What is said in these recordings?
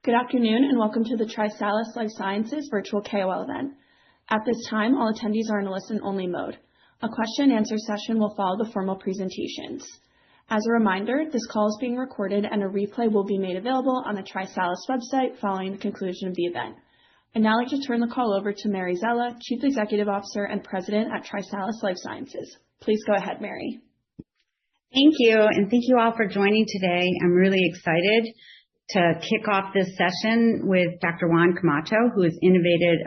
Good afternoon and welcome to the TriSalus Life Sciences virtual KOL event. At this time, all attendees are in a listen-only mode. A question and answer session will follow the formal presentations. As a reminder, this call is being recorded and a replay will be made available on the TriSalus website following the conclusion of the event. I'd now like to turn the call over to Mary Zella, Chief Executive Officer and President at TriSalus Life Sciences. Please go ahead, Mary. Thank you, and thank you all for joining today. I'm really excited to kick off this session with Dr. Juan Camacho, who has innovated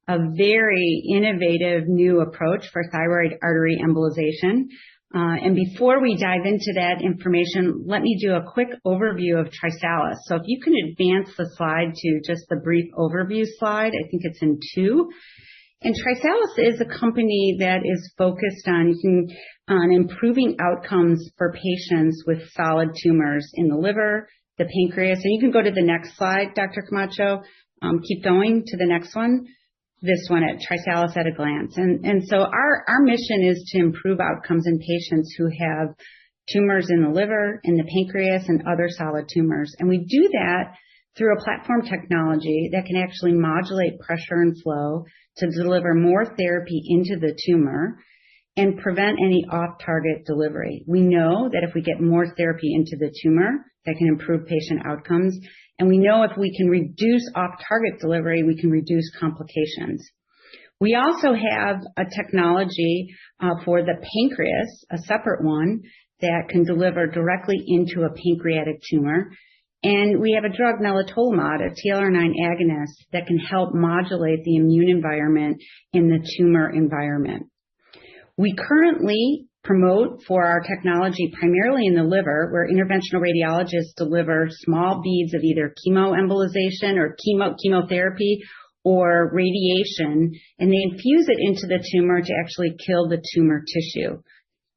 a very innovative new approach for thyroid artery embolization. And before we dive into that information, let me do a quick overview of TriSalus. So if you can advance the slide to just the brief overview slide, I think it's in 2. And TriSalus is a company that is focused on improving outcomes for patients with solid tumors in the liver, the pancreas. And you can go to the next slide, Dr. Camacho. Keep going to the next one. This one at TriSalus at a glance. And so our mission is to improve outcomes in patients who have tumors in the liver, in the pancreas, and other solid tumors. And we do that through a platform technology that can actually modulate pressure and flow to deliver more therapy into the tumor and prevent any off-target delivery. We know that if we get more therapy into the tumor, that can improve patient outcomes. And we know if we can reduce off-target delivery, we can reduce complications. We also have a technology for the pancreas, a separate one, that can deliver directly into a pancreatic tumor. And we have a drug, nelitolimod, a TLR9 agonist, that can help modulate the immune environment in the tumor environment. We currently promote for our technology primarily in the liver, where interventional radiologists deliver small beads of either chemoembolization or chemotherapy or radiation, and they infuse it into the tumor to actually kill the tumor tissue.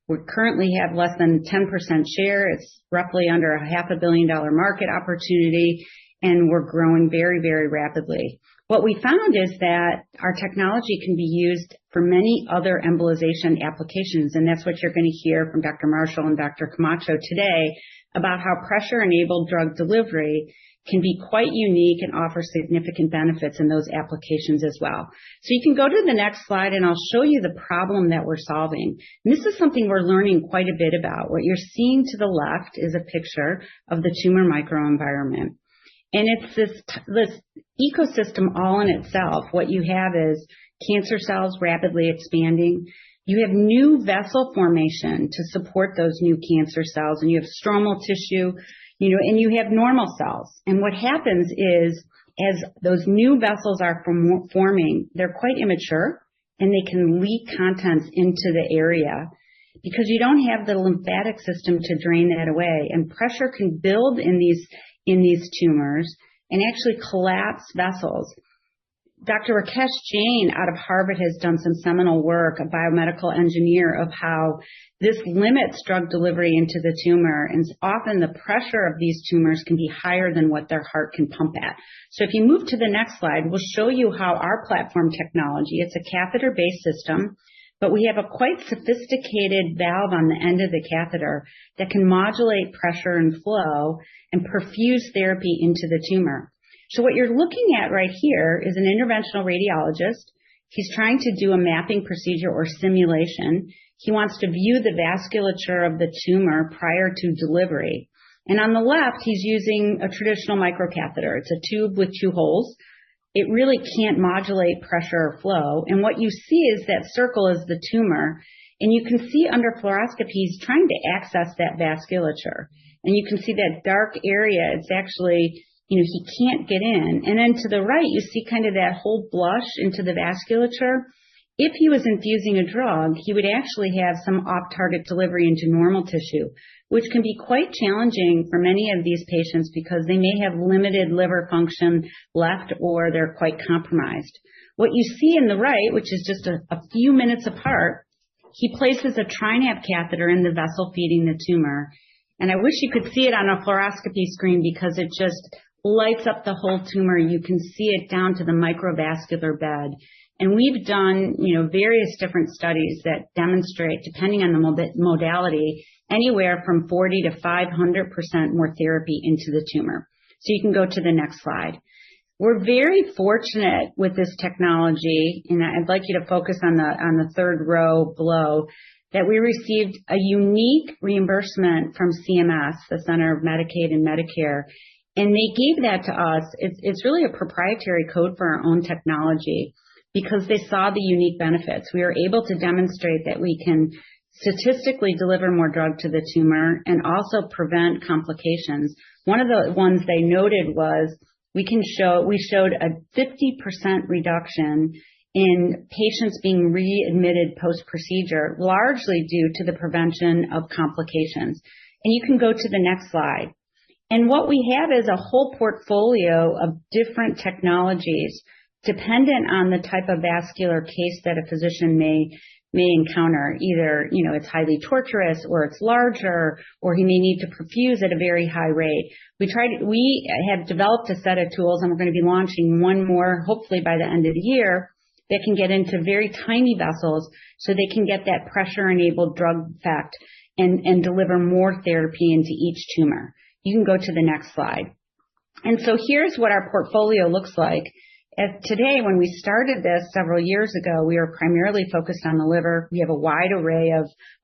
We currently have less than 10% share. It's roughly under a $500 million market opportunity, and we're growing very, very rapidly. What we found is that our technology can be used for many other embolization applications, and that's what you're going to hear from Dr. Marshall and Dr. Camacho today about how pressure-enabled drug delivery can be quite unique and offer significant benefits in those applications as well. So you can go to the next slide and I'll show you the problem that we're solving. And this is something we're learning quite a bit about. What you're seeing to the left is a picture of the tumor microenvironment. And it's this ecosystem all in itself. What you have is cancer cells rapidly expanding. You have new vessel formation to support those new cancer cells, and you have stromal tissue, and you have normal cells. And what happens is, as those new vessels are forming, they're quite immature, and they can leak contents into the area because you don't have the lymphatic system to drain that away. And pressure can build in these tumors and actually collapse vessels. Dr. Rakesh Jain out of Harvard has done some seminal work, a biomedical engineer, of how this limits drug delivery into the tumor, and often the pressure of these tumors can be higher than what their heart can pump at. So if you move to the next slide, we'll show you how our platform technology, it's a catheter-based system, but we have a quite sophisticated valve on the end of the catheter that can modulate pressure and flow and perfuse therapy into the tumor. So what you're looking at right here is an interventional radiologist. He's trying to do a mapping procedure or simulation. He wants to view the vasculature of the tumor prior to delivery. And on the left, he's using a traditional microcatheter. It's a tube with 2 holes. It really can't modulate pressure or flow. And what you see is that circle is the tumor. And you can see under fluoroscopy, he's trying to access that vasculature. And you can see that dark area. It's actually, he can't get in. And then to the right, you see kind of that whole blush into the vasculature. If he was infusing a drug, he would actually have some off-target delivery into normal tissue, which can be quite challenging for many of these patients because they may have limited liver function left or they're quite compromised. What you see in the right, which is just a few minutes apart, he places a TriNav catheter in the vessel feeding the tumor. And I wish you could see it on a fluoroscopy screen because it just lights up the whole tumor. You can see it down to the microvascular bed. And we've done, various different studies that demonstrate, depending on the modality, anywhere from 40 to 500% more therapy into the tumor. So you can go to the next slide. We're very fortunate with this technology, and I'd like you to focus on the third row below, that we received a unique reimbursement from CMS, the Center of Medicaid and Medicare, and they gave that to us. It's really a proprietary code for our own technology because they saw the unique benefits. We were able to demonstrate that we can statistically deliver more drug to the tumor and also prevent complications. One of the ones they noted was we showed a 50% reduction in patients being readmitted post-procedure, largely due to the prevention of complications. And you can go to the next slide. And what we have is a whole portfolio of different technologies dependent on the type of vascular case that a physician may encounter. Either, it's highly tortuous or it's larger, or he may need to perfuse at a very high rate. We have developed a set of tools, and we're going to be launching one more, hopefully by the end of the year, that can get into very tiny vessels so they can get that pressure-enabled drug effect and deliver more therapy into each tumor. You can go to the next slide. And so here's what our portfolio looks like. Today, when we started this several years ago, we were primarily focused on the liver. We have a wide array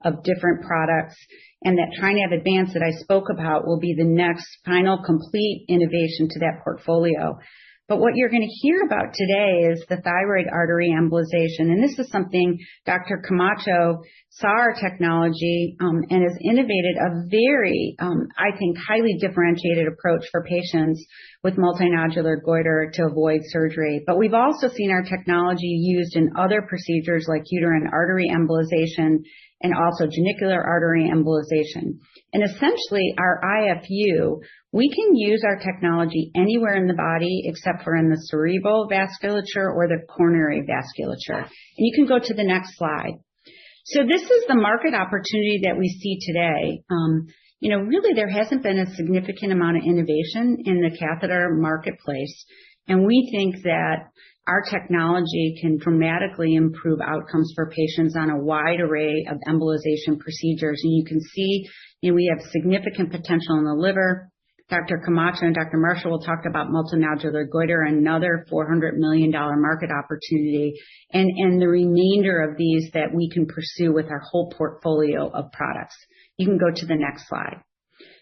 of different products, and that TriNav Advance that I spoke about will be the next final complete innovation to that portfolio. But what you're going to hear about today is the thyroid artery embolization. And this is something Dr. Camacho saw our technology and has innovated a very, I think, highly differentiated approach for patients with multinodular goiter to avoid surgery. But we've also seen our technology used in other procedures like uterine artery embolization and also genicular artery embolization. And essentially, our IFU, we can use our technology anywhere in the body except for in the cerebral vasculature or the coronary vasculature. And you can go to the next slide. So this is the market opportunity that we see today. Really there hasn't been a significant amount of innovation in the catheter marketplace. And we think that our technology can dramatically improve outcomes for patients on a wide array of embolization procedures. And you can see we have significant potential in the liver. Dr. Camacho and Dr. Marshall will talk about multinodular goiter, another $400 million market opportunity, and the remainder of these that we can pursue with our whole portfolio of products. You can go to the next slide.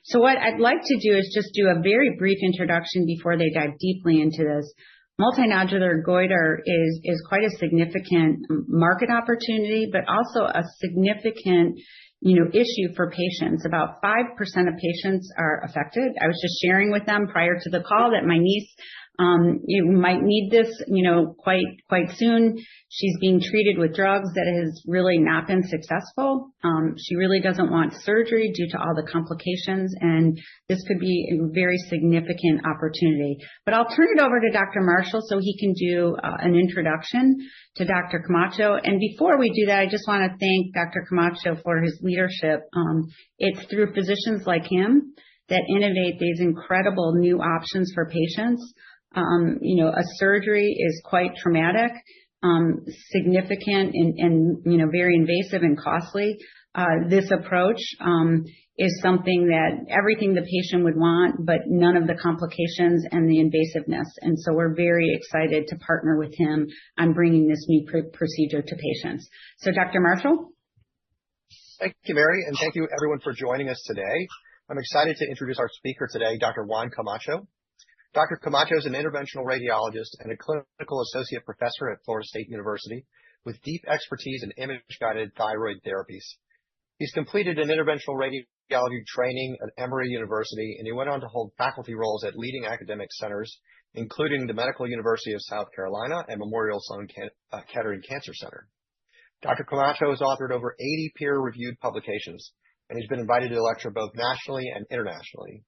So what I'd like to do is just do a very brief introduction before they dive deeply into this. Multinodular goiter is quite a significant market opportunity, but also a significant issue for patients. About 5% of patients are affected. I was just sharing with them prior to the call that my niece might need this, quite soon. She's being treated with drugs that has really not been successful. She really doesn't want surgery due to all the complications, and this could be a very significant opportunity. But I'll turn it over to Dr. Marshall so he can do an introduction to Dr. Camacho. And before we do that, I just want to thank Dr. Camacho for his leadership. It's through physicians like him that innovate these incredible new options for patients. A surgery is quite traumatic, significant and very invasive and costly. This approach is something that everything the patient would want, but none of the complications and the invasiveness. And so we're very excited to partner with him on bringing this new procedure to patients. So Dr. Marshall? Thank you, Mary, and thank you everyone for joining us today. I'm excited to introduce our speaker today, Dr. Juan Camacho. Dr. Camacho is an interventional radiologist and a clinical associate professor at Florida State University with deep expertise in image-guided thyroid therapies. He's completed an interventional radiology training at Emory University, and he went on to hold faculty roles at leading academic centers, including the Medical University of South Carolina and Memorial Sloan Kettering Cancer Center. Dr. Camacho has authored over 80 peer-reviewed publications, and he's been invited to lecture both nationally and internationally.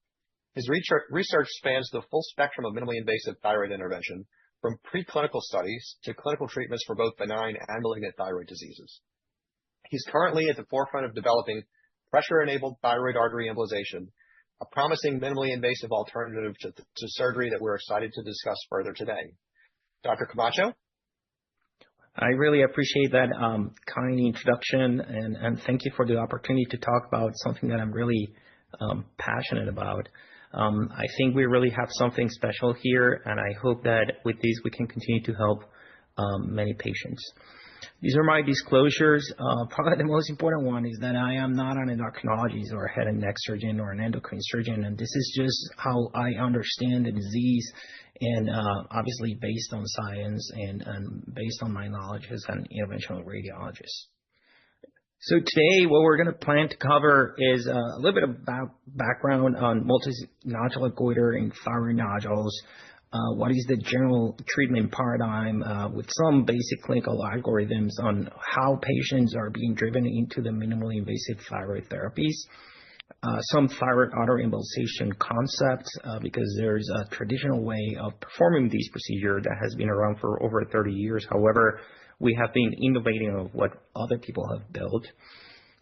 His research spans the full spectrum of minimally invasive thyroid intervention, from preclinical studies to clinical treatments for both benign and malignant thyroid diseases. He's currently at the forefront of developing pressure-enabled thyroid artery embolization, a promising minimally invasive alternative to surgery that we're excited to discuss further today. Dr. Camacho? I really appreciate that kind introduction, and thank you for the opportunity to talk about something that I'm really passionate about. I think we really have something special here, and I hope that with this we can continue to help many patients. These are my disclosures. Probably the most important one is that I am not an endocrinologist or a head and neck surgeon or an endocrine surgeon, and this is just how I understand the disease, and obviously based on science and based on my knowledge as an interventional radiologist. So today, what we're going to plan to cover is a little bit of background on multinodular goiter and thyroid nodules. What is the general treatment paradigm with some basic clinical algorithms on how patients are being driven into the minimally invasive thyroid therapies. Some thyroid autoembolization concepts, because there's a traditional way of performing these procedures that has been around for over 30 years. However, we have been innovating on what other people have built.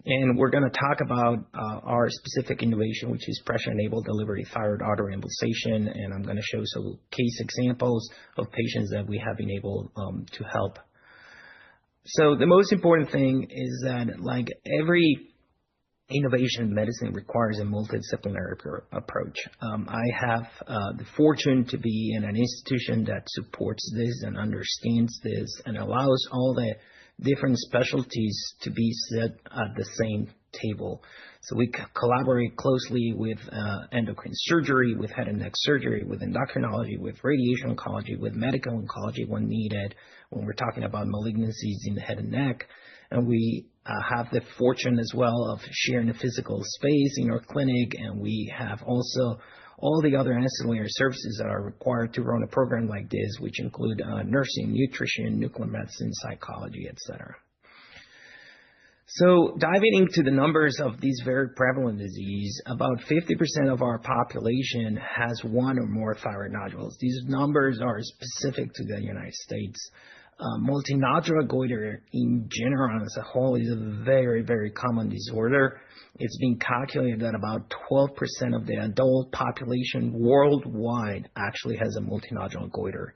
And we're going to talk about our specific innovation, which is pressure-enabled delivery thyroid autoembolization. And I'm going to show some case examples of patients that we have been able to help. So the most important thing is that, like every innovation in medicine, requires a multidisciplinary approach. I have the fortune to be in an institution that supports this and understands this and allows all the different specialties to be set at the same table. So we collaborate closely with endocrine surgery, with head and neck surgery, with endocrinology, with radiation oncology, with medical oncology when needed, when we're talking about malignancies in the head and neck. And we have the fortune as well of sharing a physical space in our clinic, and we have also all the other ancillary services that are required to run a program like this, which include nursing, nutrition, nuclear medicine, psychology, etc. So diving into the numbers of these very prevalent disease, about 50% of our population has one or more thyroid nodules. These numbers are specific to the United States. Multinodular goiter in general as a whole is a very, very common disorder. It's been calculated that about 12% of the adult population worldwide actually has a multinodular goiter,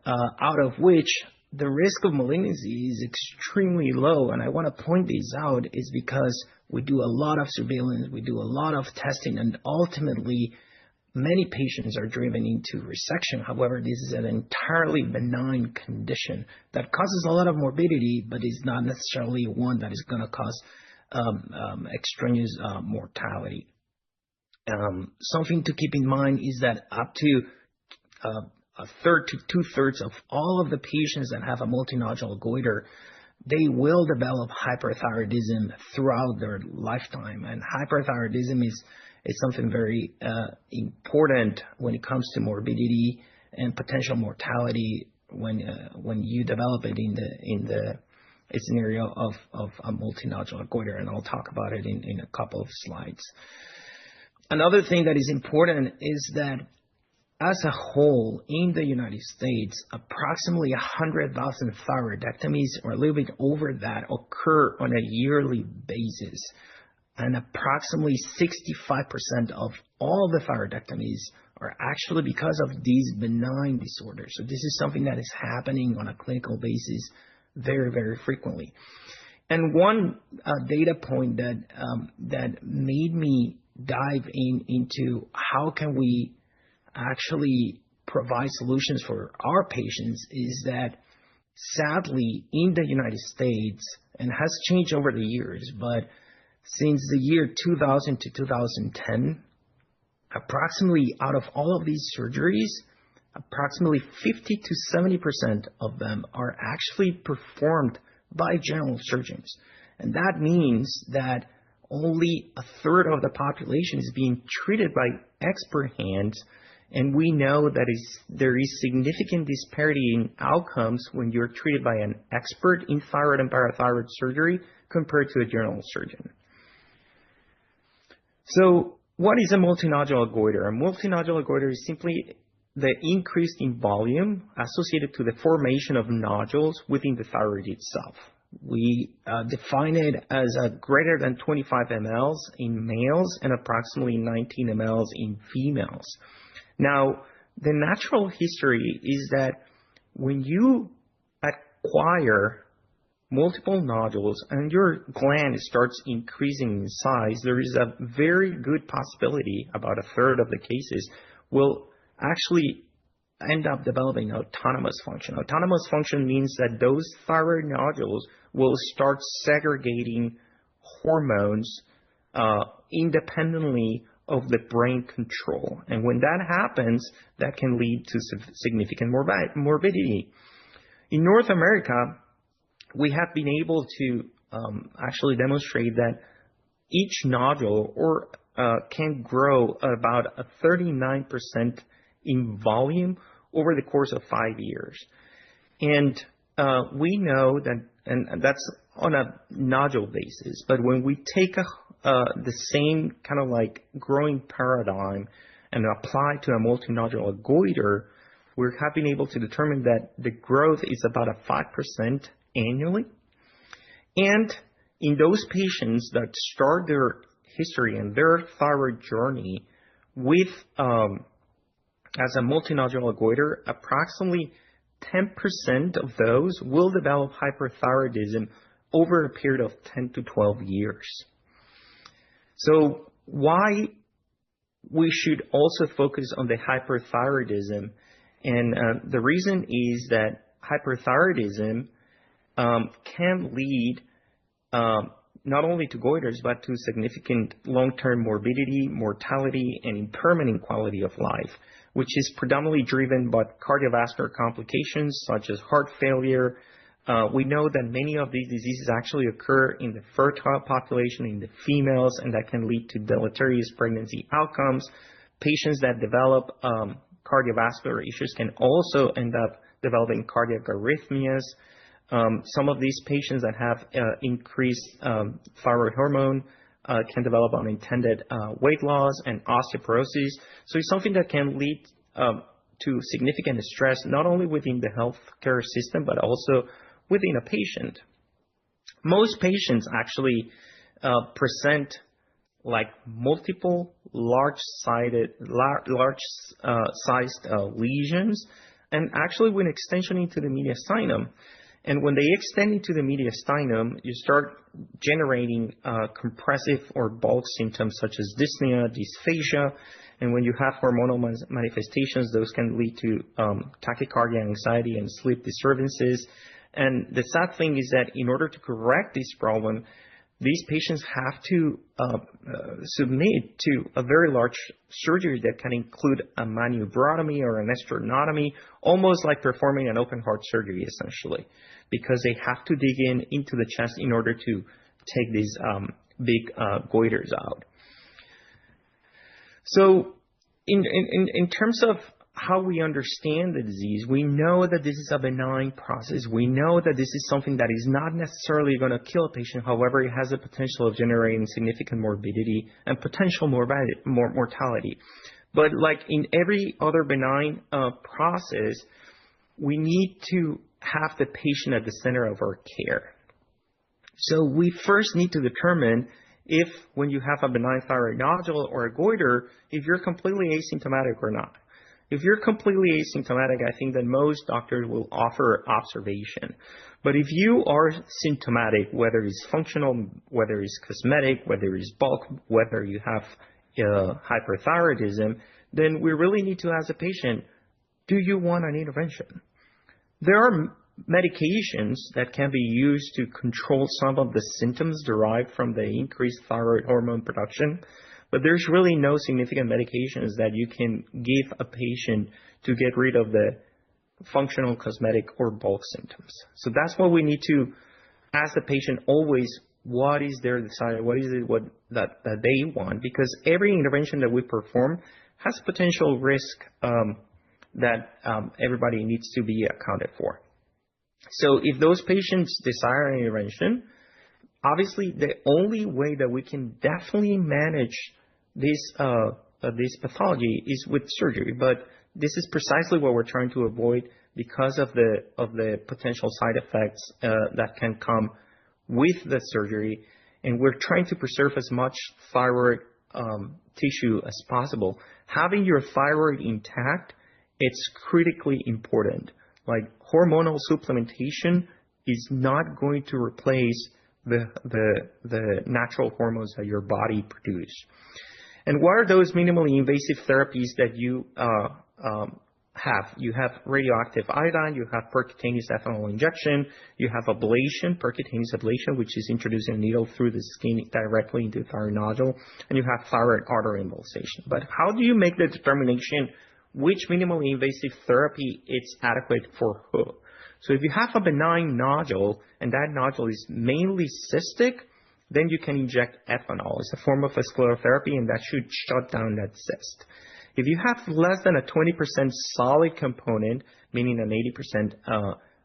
out of which the risk of malignancy is extremely low. And I want to point this out is because we do a lot of surveillance, we do a lot of testing, and ultimately many patients are driven into resection. However, this is an entirely benign condition that causes a lot of morbidity, but is not necessarily one that is going to cause extraneous mortality. Something to keep in mind is that up to a third to two-thirds of all of the patients that have a multinodular goiter, they will develop hyperthyroidism throughout their lifetime. And hyperthyroidism is something very important when it comes to morbidity and potential mortality when you develop it in the scenario of a multinodular goiter, and I'll talk about it in a couple of slides. Another thing that is important is that as a whole in the United States, approximately 100,000 thyroidectomies or a little bit over that occur on a yearly basis. And approximately 65% of all the thyroidectomies are actually because of these benign disorders. So this is something that is happening on a clinical basis very, very frequently. And one data point that made me dive into how can we actually provide solutions for our patients is that sadly in the United States, and has changed over the years, but since the year 2000 to 2010, approximately out of all of these surgeries, approximately 50 to 70% of them are actually performed by general surgeons. And that means that only a third of the population is being treated by expert hands. And we know that there is significant disparity in outcomes when you're treated by an expert in thyroid and parathyroid surgery compared to a general surgeon. So what is a multinodular goiter? A multinodular goiter is simply the increase in volume associated to the formation of nodules within the thyroid itself. We define it as a greater than 25 mL in males and approximately 19 mL in females. Now, the natural history is that when you acquire multiple nodules and your gland starts increasing in size, there is a very good possibility, about a third of the cases, will actually end up developing autonomous function. Autonomous function means that those thyroid nodules will start segregating hormones independently of the brain control. And when that happens, that can lead to significant morbidity. In North America, we have been able to actually demonstrate that each nodule can grow about 39% in volume over the course of 5 years. And we know that, and that's on a nodule basis, but when we take the same kind of like growing paradigm and apply to a multinodular goiter, we have been able to determine that the growth is about 5% annually. And in those patients that start their history and their thyroid journey with as a multinodular goiter, approximately 10% of those will develop hyperthyroidism over a period of 10 to 12 years. So why we should also focus on the hyperthyroidism, and the reason is that hyperthyroidism can lead not only to goiters, but to significant long-term morbidity, mortality, and impairment in quality of life, which is predominantly driven by cardiovascular complications such as heart failure. We know that many of these diseases actually occur in the fertile population, in the females, and that can lead to deleterious pregnancy outcomes. Patients that develop cardiovascular issues can also end up developing cardiac arrhythmias. Some of these patients that have increased thyroid hormone can develop unintended weight loss and osteoporosis. So it's something that can lead to significant stress, not only within the healthcare system, but also within a patient. Most patients actually present like multiple large-sized lesions, and actually with extension into the mediastinum. And when they extend into the mediastinum, you start generating compressive or bulk symptoms such as dyspnea, dysphagia. And when you have hormonal manifestations, those can lead to tachycardia, anxiety, and sleep disturbances. And the sad thing is that in order to correct this problem, these patients have to submit to a very large surgery that can include a manubriotomy or an sternotomy, almost like performing an open heart surgery, essentially, because they have to dig into the chest in order to take these big goiters out. So in terms of how we understand the disease, we know that this is a benign process. We know that this is something that is not necessarily going to kill a patient. However, it has the potential of generating significant morbidity and potential mortality. But like in every other benign process, we need to have the patient at the center of our care. So we first need to determine if, when you have a benign thyroid nodule or a goiter, if you're completely asymptomatic or not. If you're completely asymptomatic, I think that most doctors will offer observation. But if you are symptomatic, whether it's functional, whether it's cosmetic, whether it's bulk, whether you have hyperthyroidism, then we really need to ask the patient, do you want an intervention? There are medications that can be used to control some of the symptoms derived from the increased thyroid hormone production. But there's really no significant medications that you can give a patient to get rid of the functional, cosmetic, or bulk symptoms. So that's why we need to ask the patient always, what is their desire? What is it that they want? Because every intervention that we perform has potential risk that everybody needs to be accounted for. So if those patients desire an intervention, obviously, the only way that we can definitely manage this pathology is with surgery. But this is precisely what we're trying to avoid because of the potential side effects that can come with the surgery. And we're trying to preserve as much thyroid tissue as possible. Having your thyroid intact, it's critically important. Like hormonal supplementation is not going to replace the natural hormones that your body produces. And what are those minimally invasive therapies that you have? You have radioactive iodine, you have percutaneous ethanol injection, you have ablation, percutaneous ablation, which is introducing a needle through the skin directly into the thyroid nodule, and you have thyroid artery embolization. But how do you make the determination which minimally invasive therapy is adequate for who? So if you have a benign nodule and that nodule is mainly cystic, then you can inject ethanol. It's a form of sclerotherapy, and that should shut down that cyst. If you have less than a 20% solid component, meaning an 80%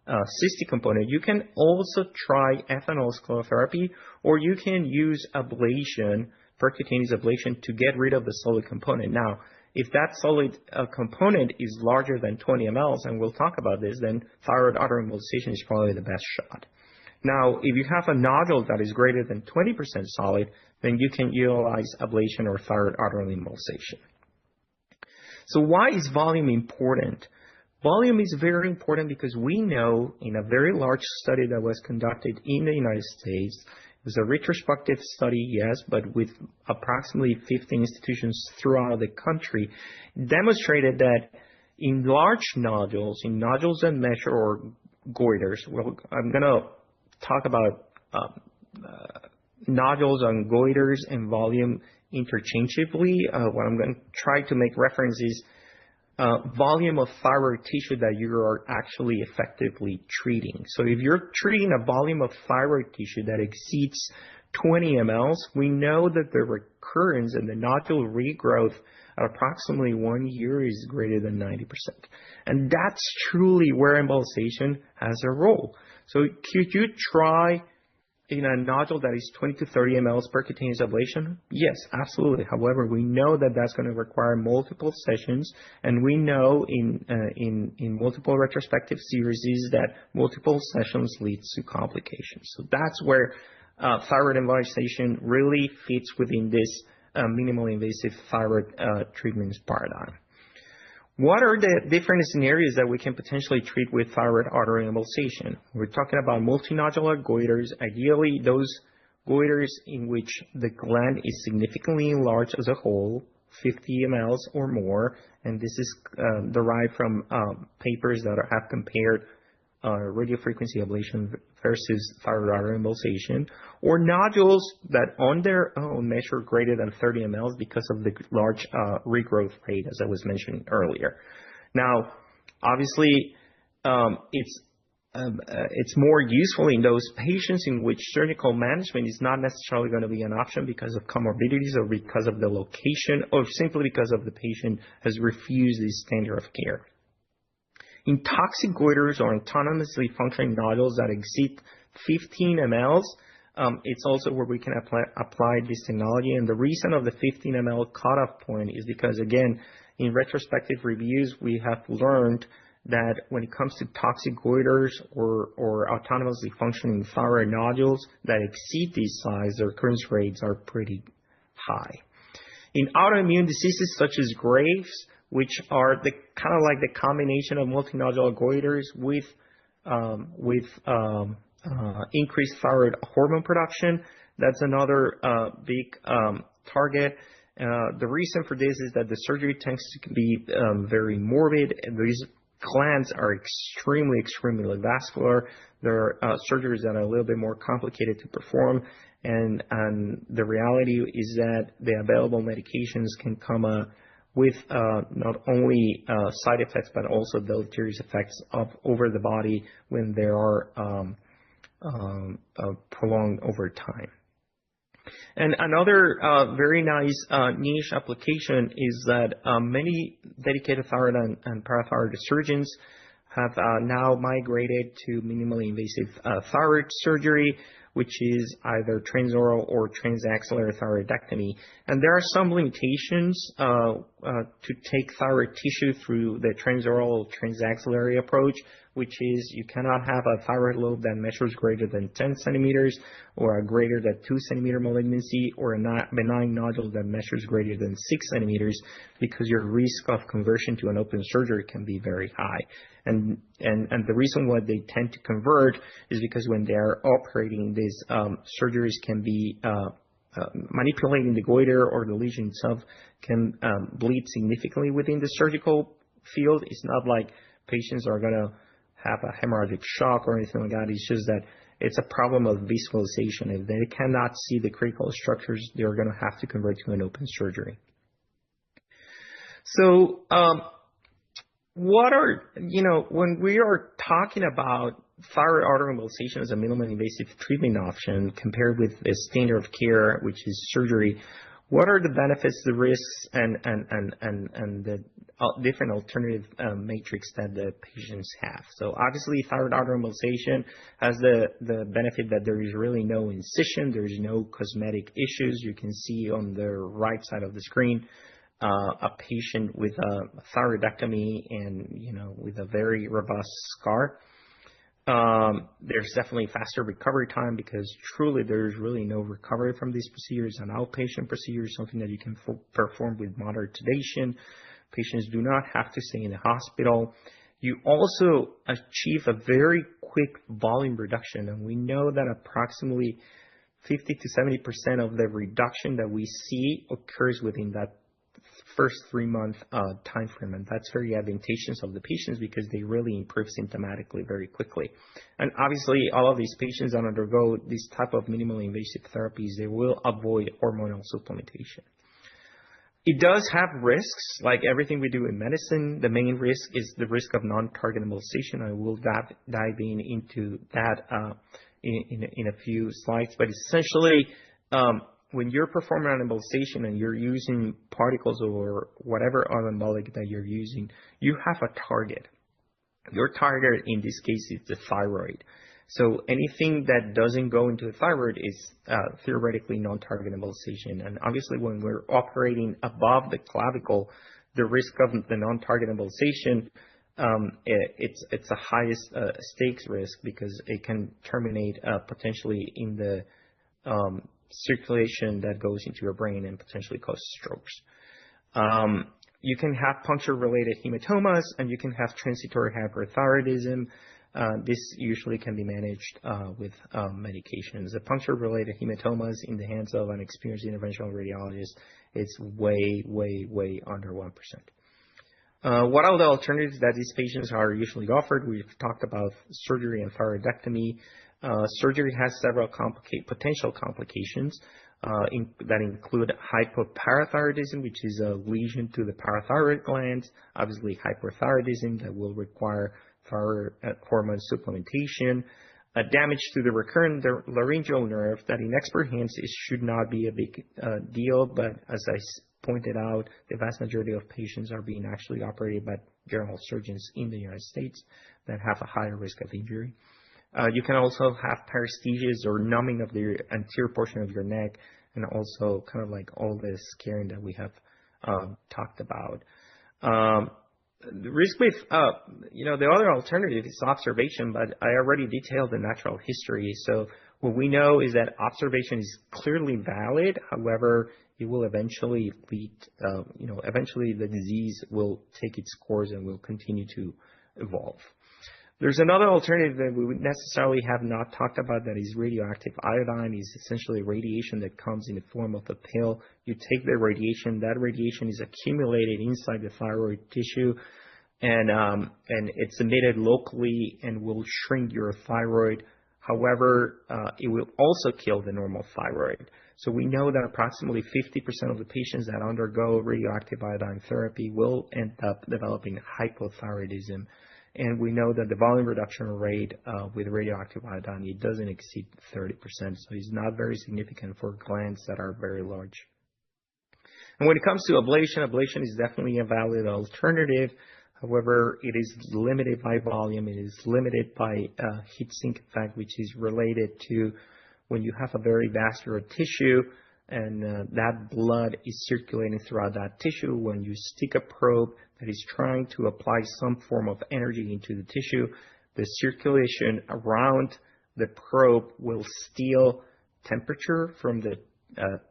cystic component, you can also try ethanol sclerotherapy, or you can use ablation, percutaneous ablation, to get rid of the solid component. Now, if that solid component is larger than 20 mLs, and we'll talk about this, then thyroid artery embolization is probably the best shot. Now, if you have a nodule that is greater than 20% solid, then you can utilize ablation or thyroid artery embolization. So why is volume important? Volume is very important because we know in a very large study that was conducted in the United States, it was a retrospective study, yes, but with approximately 50 institutions throughout the country, demonstrated that in large nodules, in nodules that measure or goiters, well, I'm going to talk about nodules and goiters and volume interchangeably. What I'm going to try to make reference is volume of thyroid tissue that you are actually effectively treating. So if you're treating a volume of thyroid tissue that exceeds 20 mLs, we know that the recurrence and the nodule regrowth at approximately 1 year is greater than 90%. And that's truly where embolization has a role. So could you try in a nodule that is 20 to 30 mLs percutaneous ablation? Yes, absolutely. However, we know that that's going to require multiple sessions, and we know in multiple retrospective series that multiple sessions leads to complications. So that's where thyroid embolization really fits within this minimally invasive thyroid treatments paradigm. What are the different scenarios that we can potentially treat with thyroid artery embolization? We're talking about multinodular goiters, ideally those goiters in which the gland is significantly enlarged as a whole, 50 mLs or more, and this is derived from papers that have compared radiofrequency ablation versus thyroid artery embolization, or nodules that on their own measure greater than 30 mLs because of the large regrowth rate, as I was mentioning earlier. Now, obviously, it's more useful in those patients in which surgical management is not necessarily going to be an option because of comorbidities or because of the location or simply because of the patient has refused this standard of care. In toxic goiters or autonomously functioning nodules that exceed 15 mLs, it's also where we can apply this technology. And the reason of the 15 mL cutoff point is because, again, in retrospective reviews, we have learned that when it comes to toxic goiters or autonomously functioning thyroid nodules that exceed these size, their recurrence rates are pretty high. In autoimmune diseases such as Graves', which are the kind of like the combination of multinodular goiters with increased thyroid hormone production. That's another big target. The reason for this is that the surgery tends to be very morbid. These glands are extremely vascular. There are surgeries that are a little bit more complicated to perform. And the reality is that the available medications can come with not only side effects, but also deleterious effects over the body when they are prolonged over time. And another very nice niche application is that many dedicated thyroid and parathyroid surgeons have now migrated to minimally invasive thyroid surgery, which is either transoral or transaxillary thyroidectomy. And there are some limitations to take thyroid tissue through the transoral or transaxillary approach, which is you cannot have a thyroid lobe that measures greater than 10 centimeters or a greater than 2 centimeter malignancy or a benign nodule that measures greater than 6 centimeters, because your risk of conversion to an open surgery can be very high. And the reason why they tend to convert is because when they are operating, these surgeries can be manipulating the goiter, or the lesion itself can bleed significantly within the surgical field. It's not like patients are going to have a hemorrhagic shock or anything like that. It's just that it's a problem of visualization. If they cannot see the critical structures, they're going to have to convert to an open surgery. So, when we are talking about thyroid artery embolization as a minimally invasive treatment option compared with the standard of care, which is surgery, what are the benefits, the risks, and the different alternative matrix that the patients have? So obviously, thyroid artery embolization has the benefit that there is really no incision, there is no cosmetic issues. You can see on the right side of the screen a patient with a thyroidectomy and with a very robust scar. There's definitely faster recovery time, because truly there's really no recovery from these procedures. An outpatient procedure is something that you can perform with moderate sedation. Patients do not have to stay in the hospital. You also achieve a very quick volume reduction, and we know that approximately 50 to 70% of the reduction that we see occurs within that first 3-month time frame, and that's very advantageous of the patients because they really improve symptomatically very quickly. And obviously, all of these patients that undergo this type of minimally invasive therapies, they will avoid hormonal supplementation. It does have risks, like everything we do in medicine. The main risk is the risk of non-target embolization. I will dive into that in a few slides, but essentially, when you're performing an embolization and you're using particles or whatever other embolic that you're using, you have a target. Your target in this case is the thyroid. So anything that doesn't go into the thyroid is theoretically non-target embolization. And obviously, when we're operating above the clavicle, the risk of the non-target embolization, it's the highest stakes risk, because it can terminate potentially in the circulation that goes into your brain and potentially cause strokes. You can have puncture-related hematomas, and you can have transitory hyperthyroidism. This usually can be managed with medications. The puncture-related hematomas in the hands of an experienced interventional radiologist, it's way, way, way under 1%. What are the alternatives that these patients are usually offered? We've talked about surgery and thyroidectomy. Surgery has several potential complications that include hypoparathyroidism, which is a lesion to the parathyroid glands, obviously hyperthyroidism that will require thyroid hormone supplementation, damage to the recurrent laryngeal nerve that in expert hands it should not be a big deal, but as I pointed out, the vast majority of patients are being actually operated by general surgeons in the United States that have a higher risk of injury. You can also have paresthesias or numbing of the anterior portion of your neck, and also kind of like all this scaring that we have talked about. The risk with, the other alternative is observation, but I already detailed the natural history. So what we know is that observation is clearly valid. However, it will eventually lead, eventually the disease will take its course and will continue to evolve. There's another alternative that we would necessarily have not talked about, that is radioactive iodine. Is essentially radiation that comes in the form of a pill. You take the radiation, that radiation is accumulated inside the thyroid tissue, and it's emitted locally and will shrink your thyroid. However, it will also kill the normal thyroid. So we know that approximately 50% of the patients that undergo radioactive iodine therapy will end up developing hypothyroidism. And we know that the volume reduction rate with radioactive iodine, it doesn't exceed 30%. So it's not very significant for glands that are very large. And when it comes to ablation, ablation is definitely a valid alternative. However, it is limited by volume. It is limited by heat sink effect, which is related to when you have a very vascular tissue and that blood is circulating throughout that tissue. When you stick a probe that is trying to apply some form of energy into the tissue, the circulation around the probe will steal temperature from the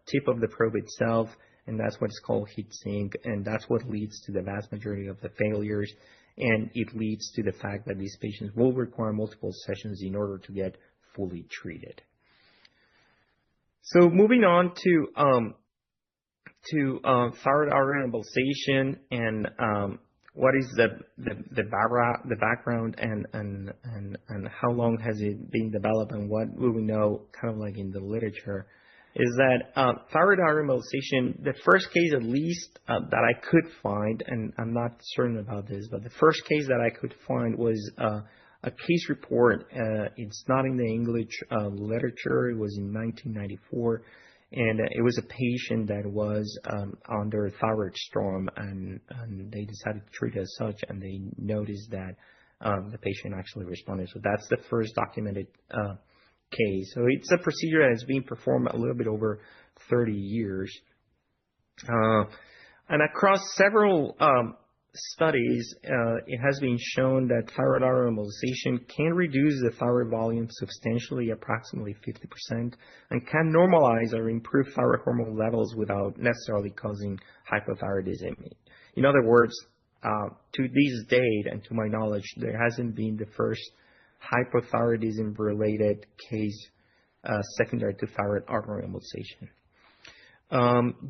tip of the probe itself, and that's what's called heat sink, and that's what leads to the vast majority of the failures, and it leads to the fact that these patients will require multiple sessions in order to get fully treated. So moving on to thyroid artery embolization and what is the background and how long has it been developed and what will we know kind of like in the literature is that thyroid artery embolization, the first case at least that I could find, and I'm not certain about this, but the first case that I could find was a case report. It's not in the English literature. It was in 1994. And it was a patient that was under thyroid storm, and they decided to treat it as such, and they noticed that the patient actually responded. So that's the first documented case. So it's a procedure that has been performed a little bit over 30 years. And across several studies, it has been shown that thyroid artery embolization can reduce the thyroid volume substantially, approximately 50%, and can normalize or improve thyroid hormone levels without necessarily causing hypothyroidism. In other words, to this date, and to my knowledge, there hasn't been the first hypothyroidism-related case secondary to thyroid artery embolization.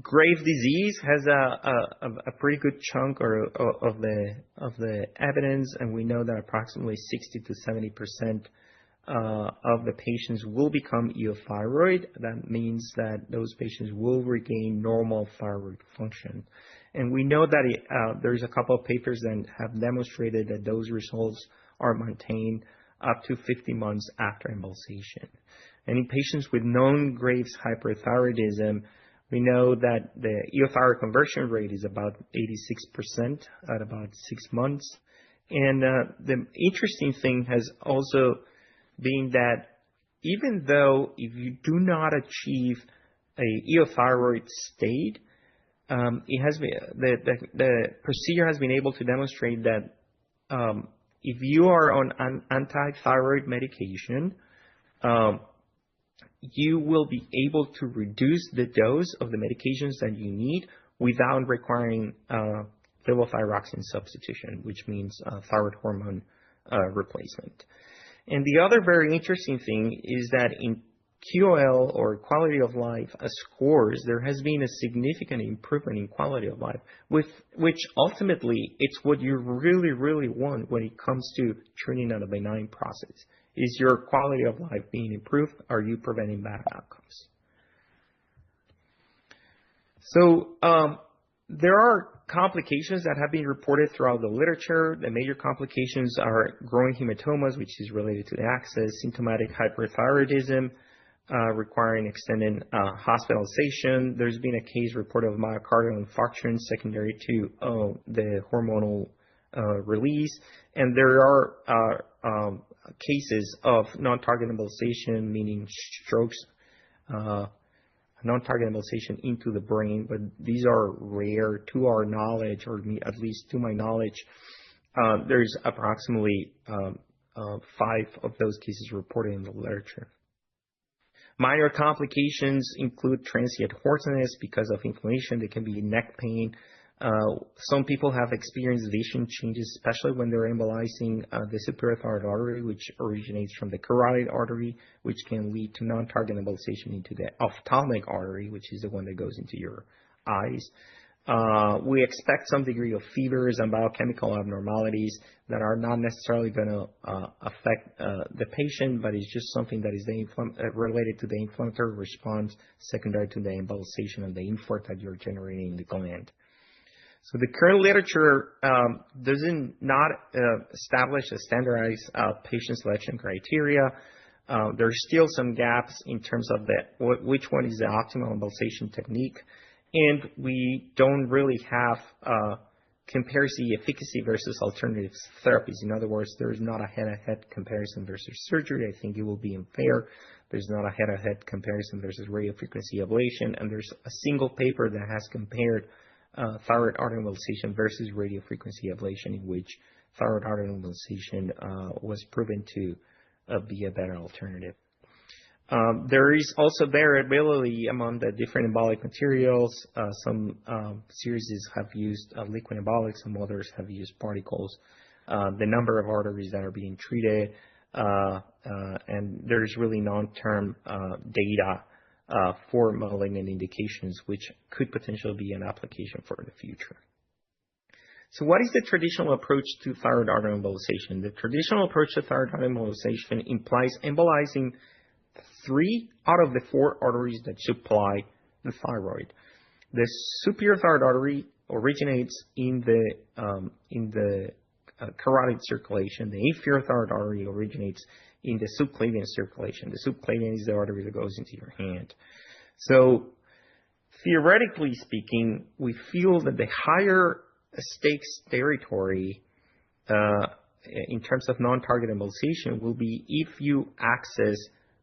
Graves' disease has a pretty good chunk of the evidence, and we know that approximately 60 to 70% of the patients will become euthyroid. That means that those patients will regain normal thyroid function. And we know that there's a couple of papers that have demonstrated that those results are maintained up to 50 months after embolization. And in patients with known Graves' hyperthyroidism, we know that the euthyroid conversion rate is about 86% at about 6 months. And the interesting thing has also been that even though if you do not achieve a euthyroid state, it has been, the procedure has been able to demonstrate that if you are on an anti-thyroid medication, you will be able to reduce the dose of the medications that you need without requiring levothyroxine substitution, which means thyroid hormone replacement. And the other very interesting thing is that in KOL, or quality of life scores, there has been a significant improvement in quality of life, which ultimately it's what you really, really want when it comes to treating a benign process. Is your quality of life being improved? Are you preventing bad outcomes? So there are complications that have been reported throughout the literature. The major complications are growing hematomas, which is related to the axis, symptomatic hyperthyroidism, requiring extended hospitalization. There's been a case reported of myocardial infarction secondary to the hormonal release, and there are cases of non-target embolization, meaning strokes, non-target embolization into the brain, but these are rare to our knowledge, or at least to my knowledge. There's approximately 5 of those cases reported in the literature. Minor complications include transient hoarseness because of inflammation. They can be neck pain. Some people have experienced vision changes, especially when they're embolizing the superior thyroid artery, which originates from the carotid artery, which can lead to non-target embolization into the ophthalmic artery, which is the one that goes into your eyes. We expect some degree of fevers and biochemical abnormalities that are not necessarily going to affect the patient, but it's just something that is related to the inflammatory response secondary to the embolization and the infarct that you're generating in the gland. So the current literature doesn't not establish a standardized patient selection criteria. There's still some gaps in terms of which one is the optimal embolization technique. And we don't really have compares the efficacy versus alternative therapies. In other words, there's not a head-to-head comparison versus surgery. I think it will be unfair. There's not a head-to-head comparison versus radiofrequency ablation, and there's a single paper that has compared thyroid artery embolization versus radiofrequency ablation, in which thyroid artery embolization was proven to be a better alternative. There is also variability among the different embolic materials. Some series have used liquid embolics, some others have used particles. The number of arteries that are being treated, and there's really long-term data for malignant indications, which could potentially be an application for the future. So what is the traditional approach to thyroid artery embolization? The traditional approach to thyroid artery embolization implies embolizing 3 out of the 4 arteries that supply the thyroid. The superior thyroid artery originates in the carotid circulation. The inferior thyroid artery originates in the subclavian circulation. The subclavian is the artery that goes into your hand. So theoretically speaking, we feel that the higher stakes territory in terms of non-target embolization will be if you access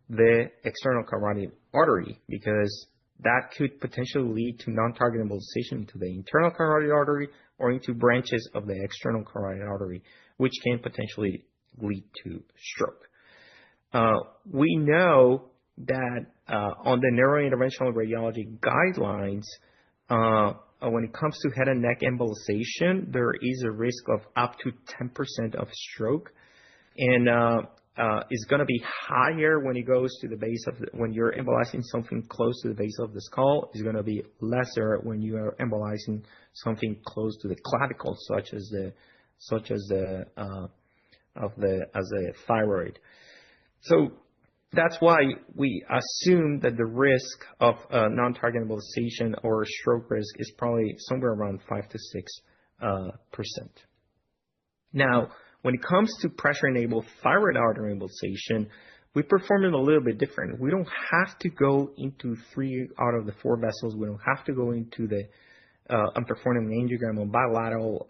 the external carotid artery, because that could potentially lead to non-target embolization into the internal carotid artery or into branches of the external carotid artery, which can potentially lead to stroke. We know that on the neurointerventional radiology guidelines, when it comes to head and neck embolization, there is a risk of up to 10% of stroke, and is going to be higher when it goes to the base of when you're embolizing something close to the base of the skull. Is going to be lesser when you are embolizing something close to the clavicle, such as the thyroid. So that's why we assume that the risk of non-target embolization or stroke risk is probably somewhere around 5 to 6%. Now, when it comes to pressure-enabled thyroid artery embolization, we perform it a little bit different. We don't have to go into 3 out of the 4 vessels. We don't have to go into the performing an angiogram on bilateral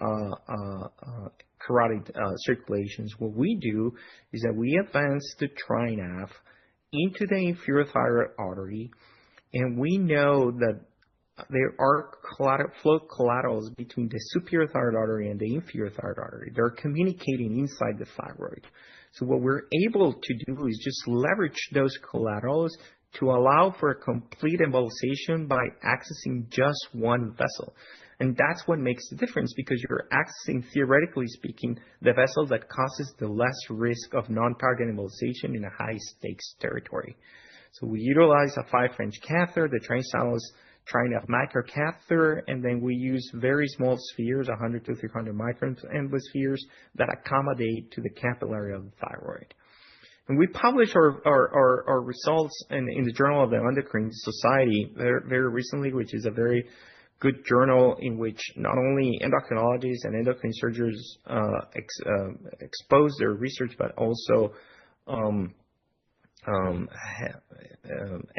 carotid circulations. What we do is that we advance the TriNav into the inferior thyroid artery, and we know that there are flow collaterals between the superior thyroid artery and the inferior thyroid artery. They're communicating inside the thyroid. So what we're able to do is just leverage those collaterals to allow for a complete embolization by accessing just one vessel. And that's what makes the difference, because you're accessing, theoretically speaking, the vessel that causes the less risk of non-target embolization in a high-stakes territory. So we utilize a 5-French catheter, the TriSalus TriNav micro catheter, and then we use very small spheres, 100 to 300 micron embospheres, that accommodate to the capillary of the thyroid. And we published our results in the Journal of the Endocrine Society very recently, which is a very good journal in which not only endocrinologists and endocrine surgeons expose their research, but also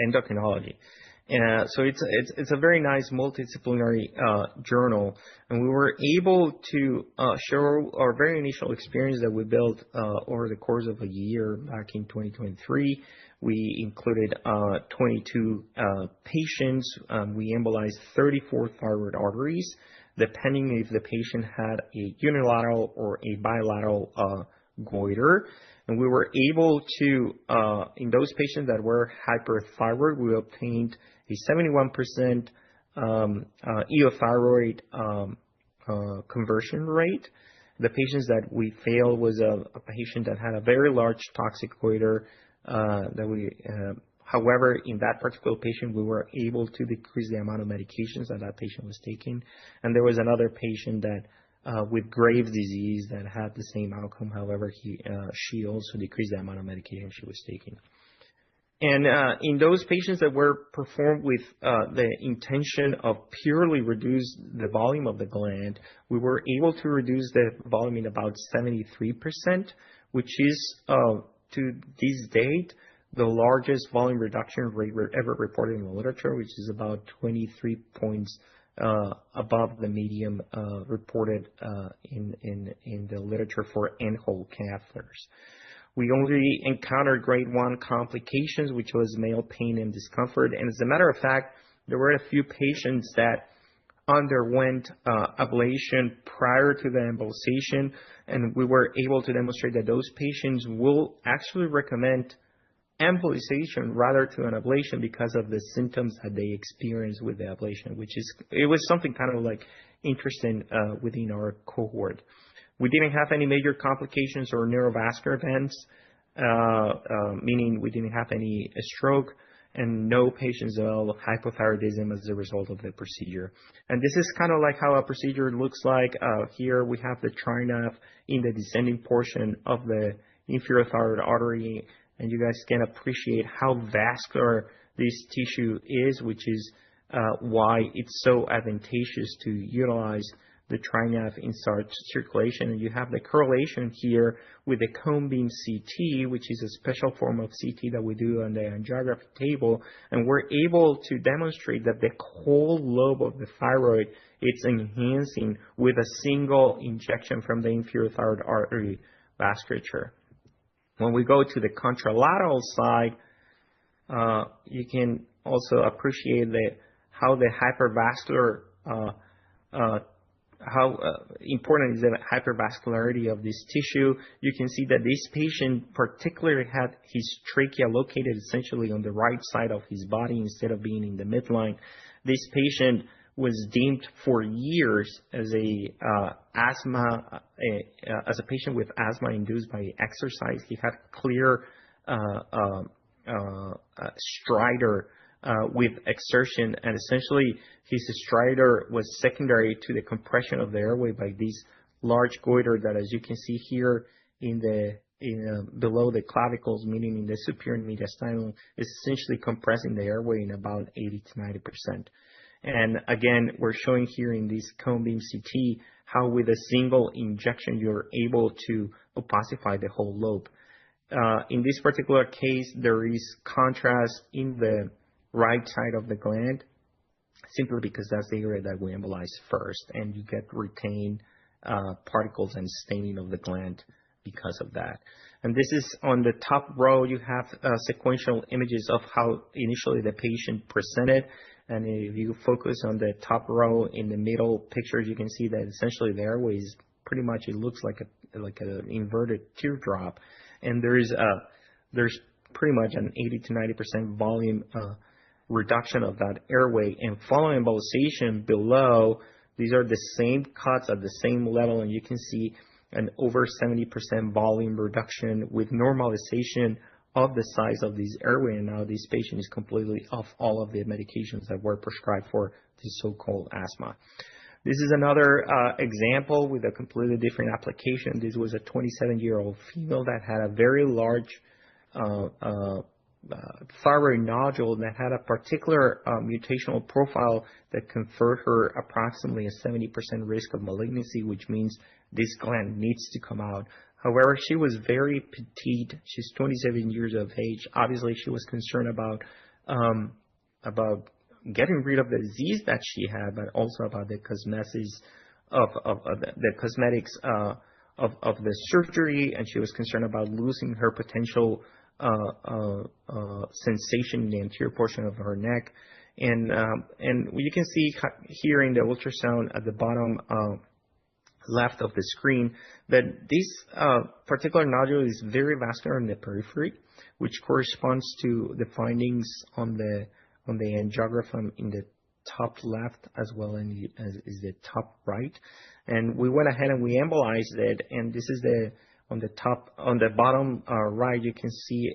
endocrinology. So it's a very nice multidisciplinary journal, and we were able to show our very initial experience that we built over the course of a year back in 2023. We included 22 patients. We embolized 34 thyroid arteries, depending if the patient had a unilateral or a bilateral goiter. And we were able to, in those patients that were hyperthyroid, we obtained a 71% euthyroid conversion rate. The patients that we failed was a patient that had a very large toxic goiter. However, in that particular patient, we were able to decrease the amount of medications that patient was taking. And there was another patient that with Graves' disease that had the same outcome. However, she also decreased the amount of medication she was taking. And in those patients that were performed with the intention of purely reduce the volume of the gland, we were able to reduce the volume in about 73%, which is, to this date, the largest volume reduction rate ever reported in the literature, which is about 23 points above the medium reported in the literature for end-hole catheters. We only encountered grade 1 complications, which was male pain and discomfort. And as a matter of fact, there were a few patients that underwent ablation prior to the embolization, and we were able to demonstrate that those patients will actually recommend embolization rather to an ablation because of the symptoms that they experience with the ablation, it was something kind of like interesting within our cohort. We didn't have any major complications or neurovascular events, meaning we didn't have any stroke, and no patients developed hypothyroidism as a result of the procedure. And this is kind of like how a procedure looks like. Here we have the TriNav in the descending portion of the inferior thyroid artery, and you guys can appreciate how vascular this tissue is, which is why it's so advantageous to utilize the TriNav in circulation. And you have the correlation here with the cone beam CT, which is a special form of CT that we do on the angiography table. And we're able to demonstrate that the whole lobe of the thyroid, it's enhancing with a single injection from the inferior thyroid artery vasculature. When we go to the contralateral side, you can also appreciate how the hypervascular how important is the hypervascularity of this tissue. You can see that this patient particularly had his trachea located essentially on the right side of his body instead of being in the midline. This patient was deemed for years as a patient with asthma induced by exercise. He had clear stridor with exertion, and essentially his stridor was secondary to the compression of the airway by this large goiter that, as you can see here below the clavicles, meaning in the superior mediastinum, is essentially compressing the airway in about 80 to 90%. And again, we're showing here in this cone beam CT how with a single injection you're able to opacify the whole lobe. In this particular case, there is contrast in the right side of the gland, simply because that's the area that we embolize first, and you get retained particles and staining of the gland because of that. And this is on the top row, you have sequential images of how initially the patient presented. And if you focus on the top row in the middle pictures, you can see that essentially the airway is pretty much, it looks like an inverted teardrop. And there's pretty much an 80 to 90% volume reduction of that airway. And following embolization below, these are the same cuts at the same level, and you can see an over 70% volume reduction with normalization of the size of this airway. And now this patient is completely off all of the medications that were prescribed for this so-called asthma. This is another example with a completely different application. This was a 27-year-old female that had a very large thyroid nodule that had a particular mutational profile that conferred her approximately a 70% risk of malignancy, which means this gland needs to come out. However, she was very petite. She's 27 years of age. Obviously, she was concerned about getting rid of the disease that she had, but also about the cosmetics of the surgery, and she was concerned about losing her potential sensation in the anterior portion of her neck. And you can see here in the ultrasound at the bottom left of the screen that this particular nodule is very vascular in the periphery, which corresponds to the findings on the angiogram in the top left as well as the top right. And we went ahead and we embolized it, and this is on the bottom right, you can see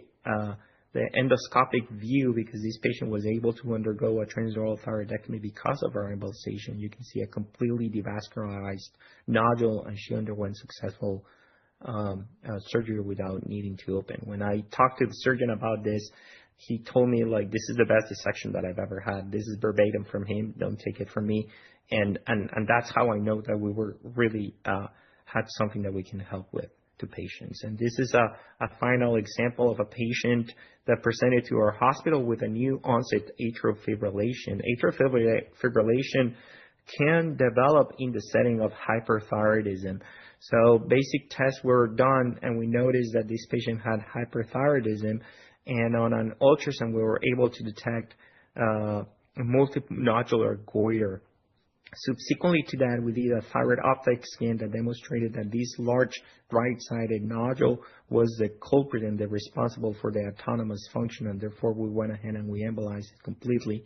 the endoscopic view, because this patient was able to undergo a transoral thyroidectomy because of our embolization. You can see a completely devascularized nodule, and she underwent successful surgery without needing to open. When I talked to the surgeon about this, he told me, like, this is the best dissection that I've ever had. This is verbatim from him. Don't take it from me. And that's how I know that we were really had something that we can help with to patients. And this is a final example of a patient that presented to our hospital with a new onset atrial fibrillation. Atrial fibrillation can develop in the setting of hyperthyroidism. So basic tests were done, and we noticed that this patient had hyperthyroidism, and on an ultrasound, we were able to detect multinodular goiter. Subsequently to that, we did a thyroid uptake scan that demonstrated that this large right-sided nodule was the culprit and the responsible for the autonomous function, and therefore we went ahead and we embolized it completely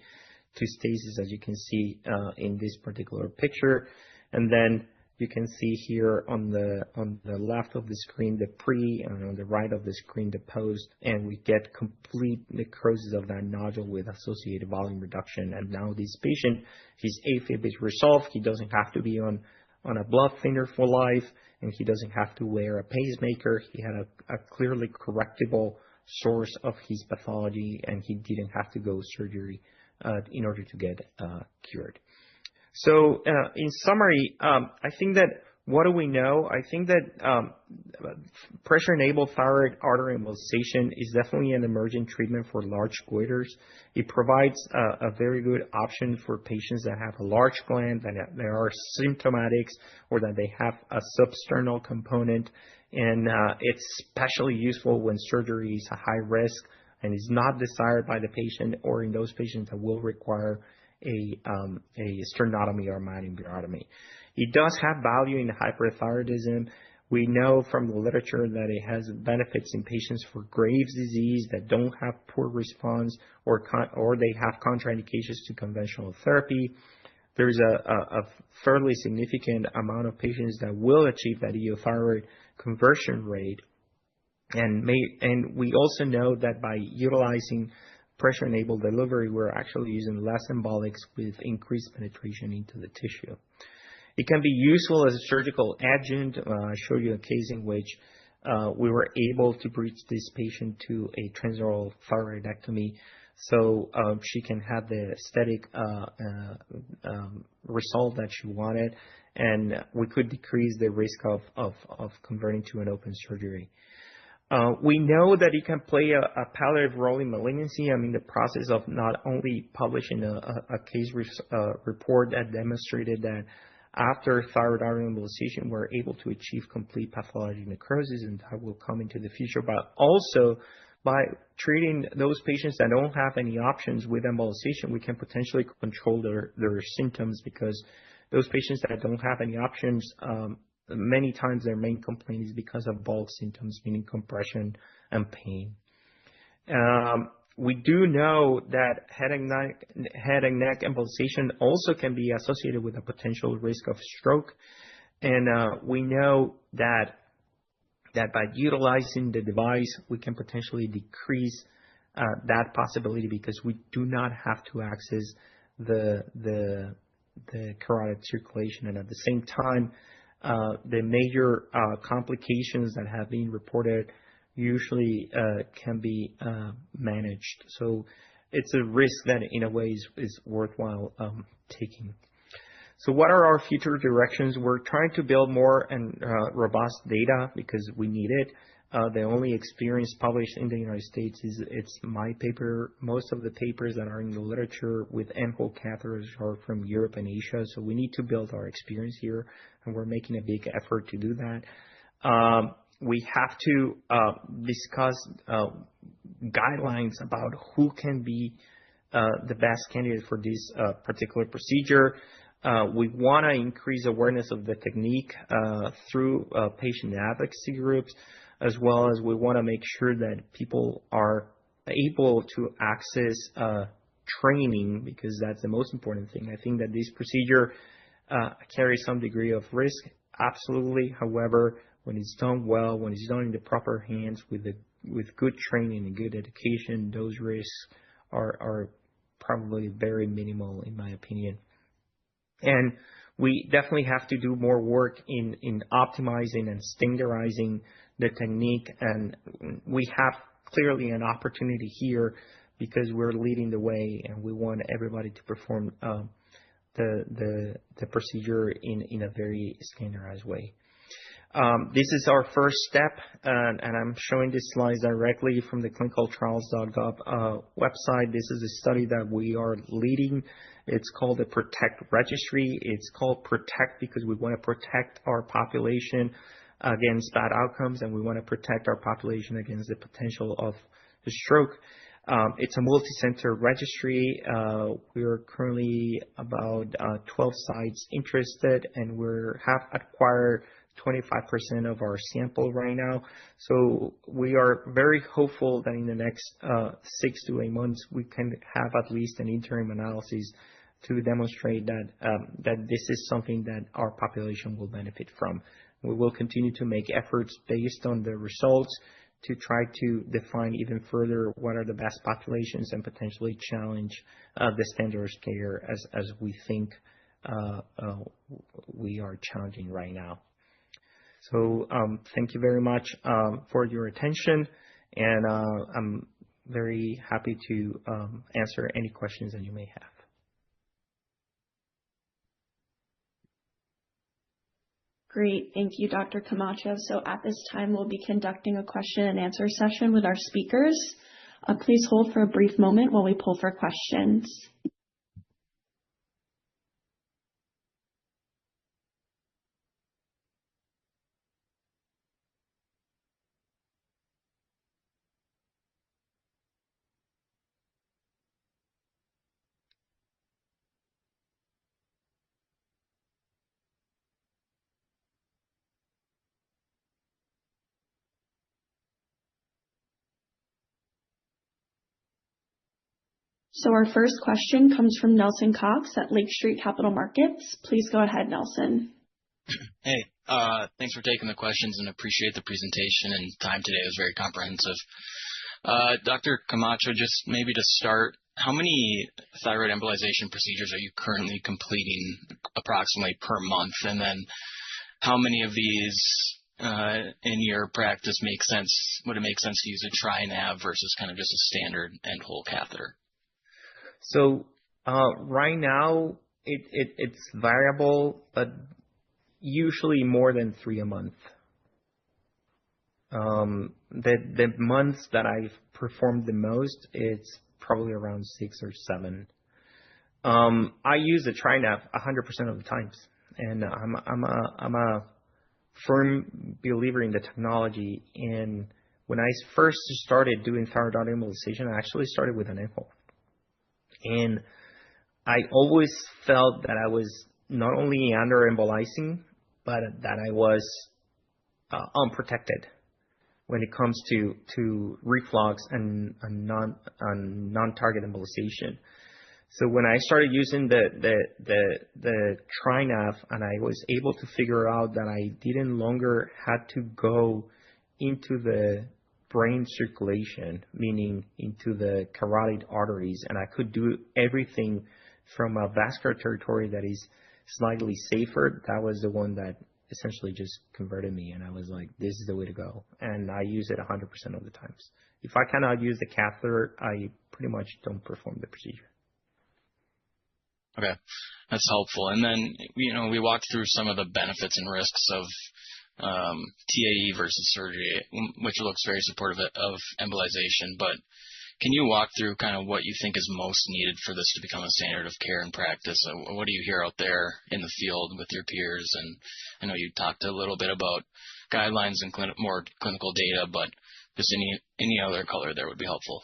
to stasis, as you can see in this particular picture. And then you can see here on the left of the screen the pre, and on the right of the screen the post, and we get complete necrosis of that nodule with associated volume reduction. And now this patient, his AFib is resolved. He doesn't have to be on a blood thinner for life, and he doesn't have to wear a pacemaker. He had a clearly correctable source of his pathology, and he didn't have to go surgery in order to get cured. So in summary, I think that what do we know? I think that pressure-enabled thyroid artery embolization is definitely an emerging treatment for large goiters. It provides a very good option for patients that have a large gland, that there are symptomatics, or that they have a substernal component. And it's especially useful when surgery is a high risk and is not desired by the patient, or in those patients that will require a sternotomy or myomectomy. It does have value in hyperthyroidism. We know from the literature that it has benefits in patients for Graves' disease that don't have poor response, or they have contraindications to conventional therapy. There's a fairly significant amount of patients that will achieve that euthyroid conversion rate. And we also know that by utilizing pressure-enabled delivery, we're actually using less embolics with increased penetration into the tissue. It can be useful as a surgical adjunct. I showed you a case in which we were able to bridge this patient to a transoral thyroidectomy, so she can have the aesthetic result that she wanted, and we could decrease the risk of converting to an open surgery. We know that it can play a palliative role in malignancy. I'm in the process of not only publishing a case report that demonstrated that after thyroid artery embolization, we're able to achieve complete pathologic necrosis, and that will come into the future, but also by treating those patients that don't have any options with embolization, we can potentially control their symptoms, because those patients that don't have any options, many times their main complaint is because of bulk symptoms, meaning compression and pain. We do know that head and neck embolization also can be associated with a potential risk of stroke. And we know that by utilizing the device, we can potentially decrease that possibility, because we do not have to access the carotid circulation. And at the same time, the major complications that have been reported usually can be managed. So it's a risk that in a way is worthwhile taking. So what are our future directions? We're trying to build more and robust data, because we need it. The only experience published in the United States it's my paper. Most of the papers that are in the literature with end-hole catheters are from Europe and Asia. So we need to build our experience here, and we're making a big effort to do that. We have to discuss guidelines about who can be the best candidate for this particular procedure. We want to increase awareness of the technique through patient advocacy groups, as well as we want to make sure that people are able to access training, because that's the most important thing. I think that this procedure carries some degree of risk, absolutely. However, when it's done well, when it's done in the proper hands with good training and good education, those risks are probably very minimal, in my opinion. And we definitely have to do more work in optimizing and standardizing the technique. And we have clearly an opportunity here, because we're leading the way, and we want everybody to perform the procedure in a very standardized way. This is our first step, and I'm showing these slides directly from the clinicaltrials.gov website. This is a study that we are leading. It's called the PROTECT Registry. It's called PROTECT because we want to protect our population against bad outcomes, and we want to protect our population against the potential of a stroke. It's a multi-center registry. We are currently about 12 sites interested, and we have acquired 25% of our sample right now. So we are very hopeful that in the next 6 to 8 months, we can have at least an interim analysis to demonstrate that this is something that our population will benefit from. We will continue to make efforts based on the results to try to define even further what are the best populations and potentially challenge the standard of care as we think we are challenging right now. So thank you very much for your attention, and I'm very happy to answer any questions that you may have. Great. Thank you, Dr. Camacho. So at this time, we'll be conducting a question and answer session with our speakers. Please hold for a brief moment while we pull for questions. So our first question comes from Nelson Cox at Lake Street Capital Markets. Please go ahead, Nelson. Hey, thanks for taking the questions and appreciate the presentation and time today. It was very comprehensive. Dr. Camacho, just maybe to start, how many thyroid embolization procedures are you currently completing approximately per month? And then how many of these in your practice would it make sense to use a TriNav versus kind of just a standard end hole catheter? So right now it's variable, but usually more than 3 a month. The months that I've performed the most, it's probably around 6 or 7. I use a TriNav 100% of the times, and I'm a firm believer in the technology. And when I first started doing thyroid embolization, I actually started with an end hole. And I always felt that I was not only under embolizing, but that I was unprotected when it comes to reflux and non-target embolization. So when I started using the TriNav, and I was able to figure out that I didn't longer had to go into the brain circulation, meaning into the carotid arteries, and I could do everything from a vascular territory that is slightly safer. That was the one that essentially just converted me, and I was like, this is the way to go. And I use it 100% of the times. If I cannot use the catheter, I pretty much don't perform the procedure. Okay, that's helpful. And then, we walked through some of the benefits and risks of TAE versus surgery, which looks very supportive of embolization. But can you walk through kind of what you think is most needed for this to become a standard of care in practice? What do you hear out there in the field with your peers? And I know you talked a little bit about guidelines and more clinical data, but just any other color there would be helpful.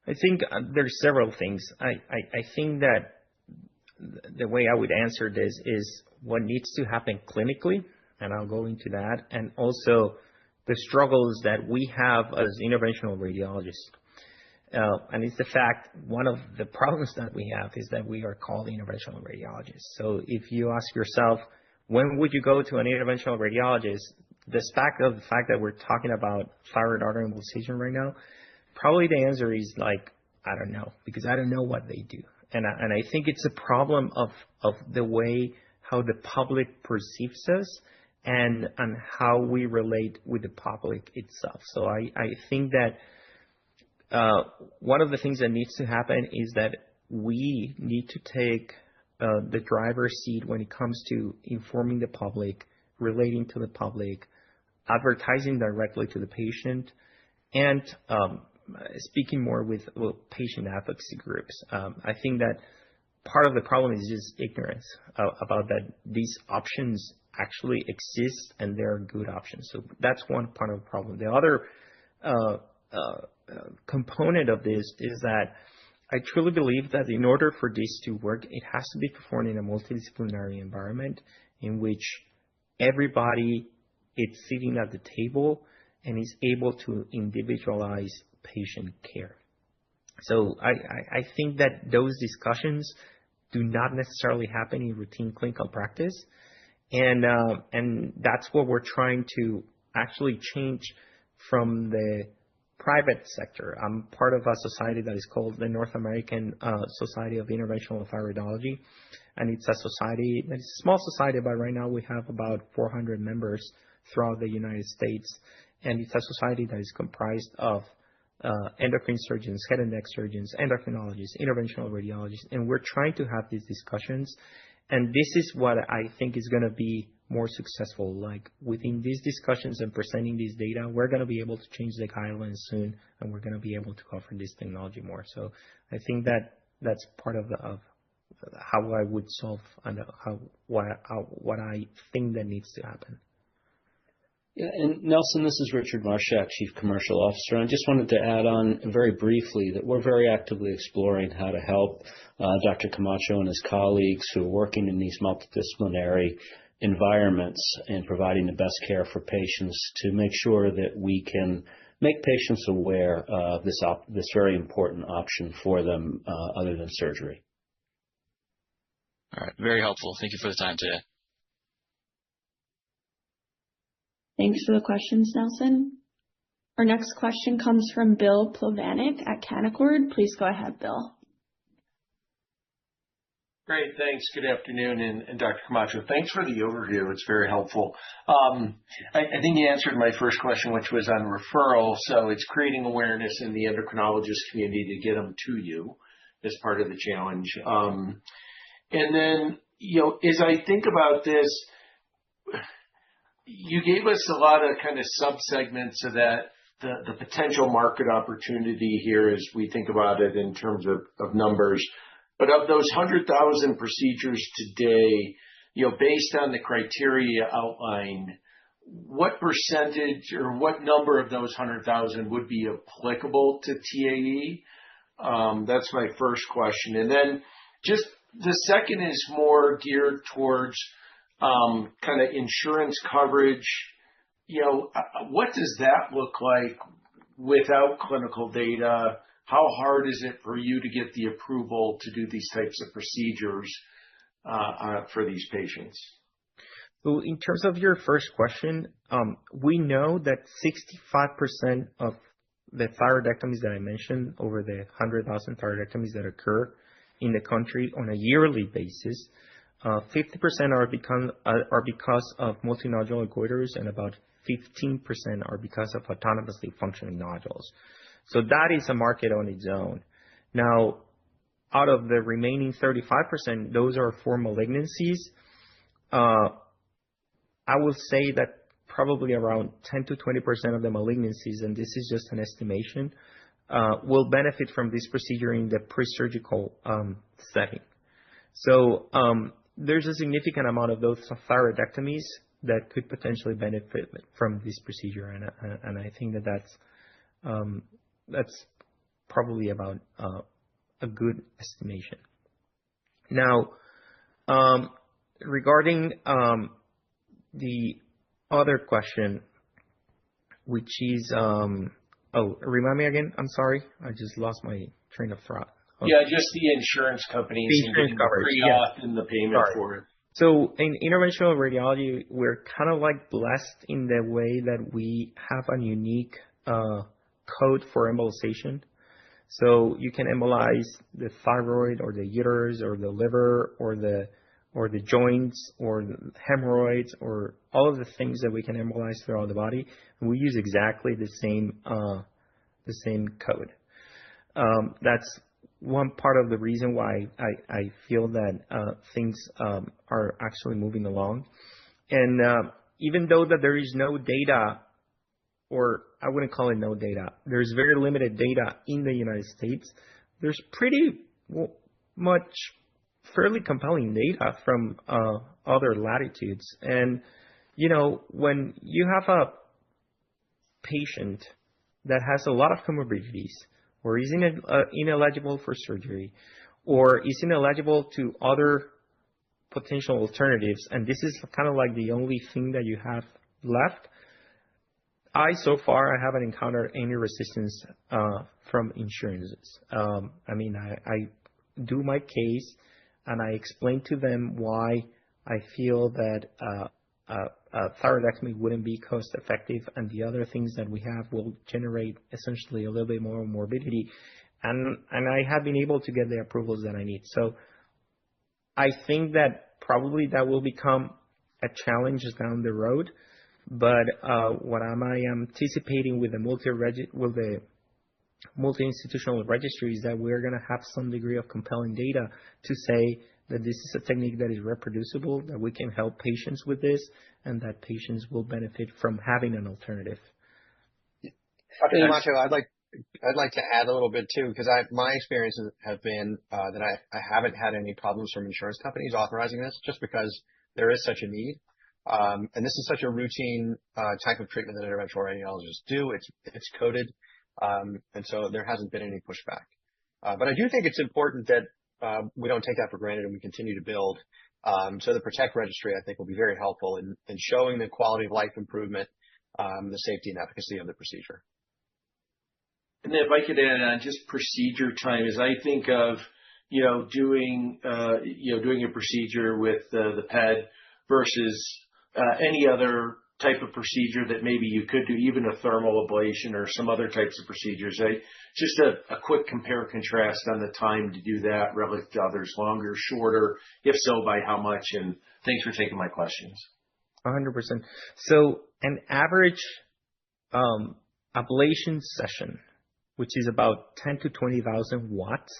I think there's several things. I think that the way I would answer this is what needs to happen clinically, and I'll go into that, and also the struggles that we have as interventional radiologists. And it's the fact, one of the problems that we have is that we are called interventional radiologists. So if you ask yourself, when would you go to an interventional radiologist, the fact that we're talking about thyroid artery embolization right now, probably the answer is like, I don't know, because I don't know what they do. And I think it's a problem of the way how the public perceives us and how we relate with the public itself. So I think that one of the things that needs to happen is that we need to take the driver's seat when it comes to informing the public relating to the public, advertising directly to the patient, and speaking more with patient advocacy groups. I think that part of the problem is just ignorance about that these options actually exist and they are good options. So that's one part of the problem. The other component of this is that I truly believe that in order for this to work, it has to be performed in a multidisciplinary environment in which everybody is sitting at the table and is able to individualize patient care. So I think that those discussions do not necessarily happen in routine clinical practice. And that's what we're trying to actually change from the private sector. I'm part of a society that is called the North American Society of Interventional Thyroidology. And it's a society, it's a small society, but right now we have about 400 members throughout the United States. And it's a society that is comprised of endocrine surgeons, head and neck surgeons, endocrinologists, interventional radiologists. And we're trying to have these discussions. And this is what I think is going to be more successful. Like within these discussions and presenting this data, we're going to be able to change the guidelines soon, and we're going to be able to offer this technology more. So I think that that's part of how I would solve and what I think that needs to happen. Yeah, and Nelson, this is Richard Marshak, Chief Commercial Officer. I just wanted to add on very briefly that we're very actively exploring how to help Dr. Camacho and his colleagues who are working in these multidisciplinary environments and providing the best care for patients to make sure that we can make patients aware of this very important option for them other than surgery. All right. Very helpful. Thank you for the time today. Thanks for the questions, Nelson. Our next question comes from Bill Plovanik at Canaccord. Please go ahead, Bill. Great, thanks. Good afternoon, and Dr. Camacho, thanks for the overview. It's very helpful. I think you answered my first question, which was on referral. So it's creating awareness in the endocrinologist community to get them to you as part of the challenge. And then, as I think about this, you gave us a lot of kind of subsegments of that, the potential market opportunity here as we think about it in terms of numbers. But of those 100,000 procedures today, based on the criteria outlined, what percentage or what number of those 100,000 would be applicable to TAE? That's my first question. And then just the second is more geared towards kind of insurance coverage. What does that look like without clinical data? How hard is it for you to get the approval to do these types of procedures for these patients? So in terms of your first question, we know that 65% of the thyroidectomies that I mentioned, over the 100,000 thyroidectomies that occur in the country on a yearly basis, 50% are because of multinodular goiters, and about 15% are because of autonomously functioning nodules. So that is a market on its own. Now, out of the remaining 35%, those are for malignancies. I will say that probably around 10 to 20% of the malignancies, and this is just an estimation, will benefit from this procedure in the pre-surgical setting. So there's a significant amount of those thyroidectomies that could potentially benefit from this procedure, and I think that's probably about a good estimation. Now, regarding the other question, which is, remind me again. I'm sorry, I just lost my train of thought. Okay. Yeah, just the insurance companies. The insurance coverage, and the payment for it. So in interventional radiology, we're kind of like blessed in the way that we have a unique code for embolization. So you can embolize the thyroid or the uterus or the liver or the joints or the hemorrhoids or all of the things that we can embolize throughout the body. And we use exactly the same code. That's one part of the reason why I feel that things are actually moving along. And even though that there is no data, or I wouldn't call it no data, there's very limited data in the United States, there's pretty much fairly compelling data from other latitudes. And, when you have a patient that has a lot of comorbidities, or is ineligible for surgery, or is ineligible to other potential alternatives, and this is kind of like the only thing that you have left, so far, I haven't encountered any resistance from insurances. I do my case, and I explain to them why I feel that thyroidectomy wouldn't be cost effective, and the other things that we have will generate essentially a little bit more morbidity, and I have been able to get the approvals that I need. So I think that probably that will become a challenge down the road. But what I am anticipating with the multi-institutional registry is that we're going to have some degree of compelling data to say that this is a technique that is reproducible, that we can help patients with this, and that patients will benefit from having an alternative. Dr. Camacho, I'd like to add a little bit too, because my experiences have been that I haven't had any problems from insurance companies authorizing this, just because there is such a need. And this is such a routine type of treatment that interventional radiologists do. It's coded, and so there hasn't been any pushback. But I do think it's important that we don't take that for granted and we continue to build. So the PROTECT registry, I think, will be very helpful in showing the quality of life improvement, the safety and efficacy of the procedure. And if I could add on just procedure time, as I think of doing a procedure with the PED versus any other type of procedure that maybe you could do, even a thermal ablation or some other types of procedures. Just a quick compare contrast on the time to do that relative to others, longer, shorter, if so, by how much? And thanks for taking my questions. 100%. So an average ablation session, which is about 10 to 20,000 watts,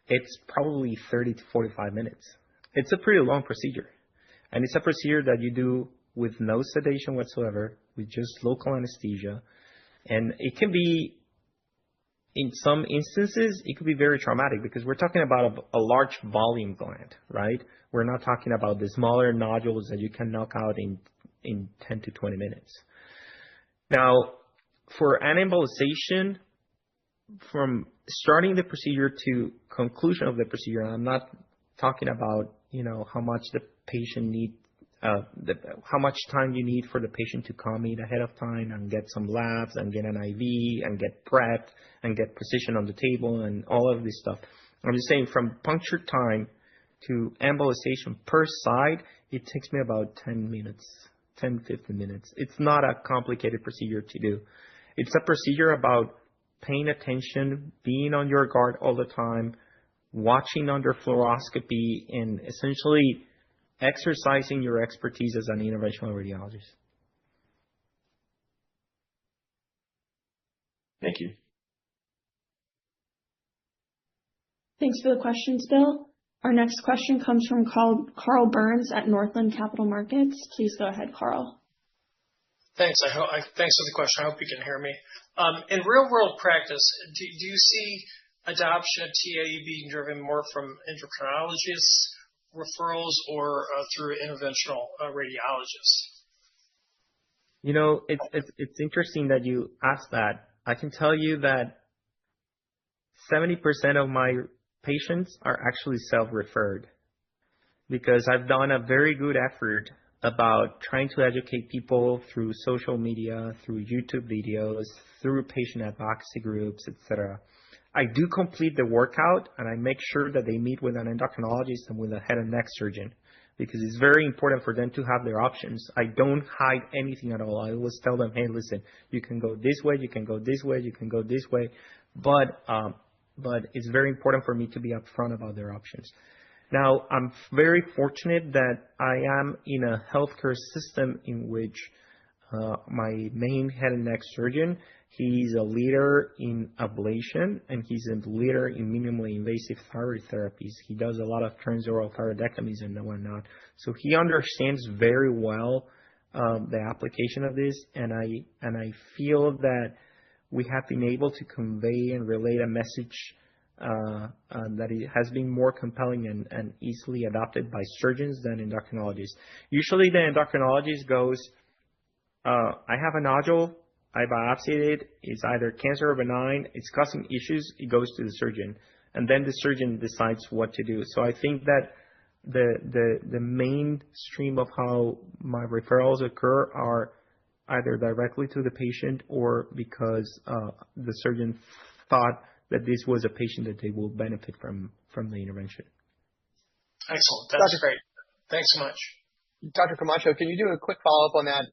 it's probably 30 to 45 minutes. It's a pretty long procedure. And it's a procedure that you do with no sedation whatsoever, with just local anesthesia. And it can be, in some instances, it could be very traumatic because we're talking about a large volume gland, right? We're not talking about the smaller nodules that you can knock out in 10 to 20 minutes. Now, for an embolization, from starting the procedure to conclusion of the procedure, I'm not talking about, how much the patient need, how much time you need for the patient to come in ahead of time and get some labs and get an IV and get prepped and get position on the table and all of this stuff. I'm just saying from puncture time to embolization per side, it takes me about 10 minutes, 10, 15 minutes. It's not a complicated procedure to do. It's a procedure about paying attention, being on your guard all the time, watching under fluoroscopy, and essentially exercising your expertise as an interventional radiologist. Thank you. Thanks for the questions, Bill. Our next question comes from Carl Burns at Northland Capital Markets. Please go ahead, Carl. Thanks. Thanks for the question. I hope you can hear me. In real-world practice, do you see adoption of TAE being driven more from endocrinologists, referrals, or through interventional radiologists? It's interesting that you asked that. I can tell you that 70% of my patients are actually self-referred because I've done a very good effort about trying to educate people through social media, through YouTube videos, through patient advocacy groups, etc. I do complete the workout and I make sure that they meet with an endocrinologist and with a head and neck surgeon because it's very important for them to have their options. I don't hide anything at all. I always tell them, hey, listen, you can go this way, you can go this way, you can go this way. But it's very important for me to be upfront about their options. Now, I'm very fortunate that I am in a healthcare system in which my main head and neck surgeon, he's a leader in ablation and he's a leader in minimally invasive thyroid therapies. He does a lot of transoral thyroidectomies and whatnot. So he understands very well the application of this, and I feel that we have been able to convey and relay a message that it has been more compelling and easily adopted by surgeons than endocrinologists. Usually the endocrinologist goes, I have a nodule, I biopsied it, it's either cancer or benign, it's causing issues, it goes to the surgeon, and then the surgeon decides what to do. So I think that the main stream of how my referrals occur are either directly to the patient or because the surgeon thought that this was a patient that they will benefit from the intervention. Excellent. That's great. Thanks so much. Dr. Camacho, can you do a quick follow-up on that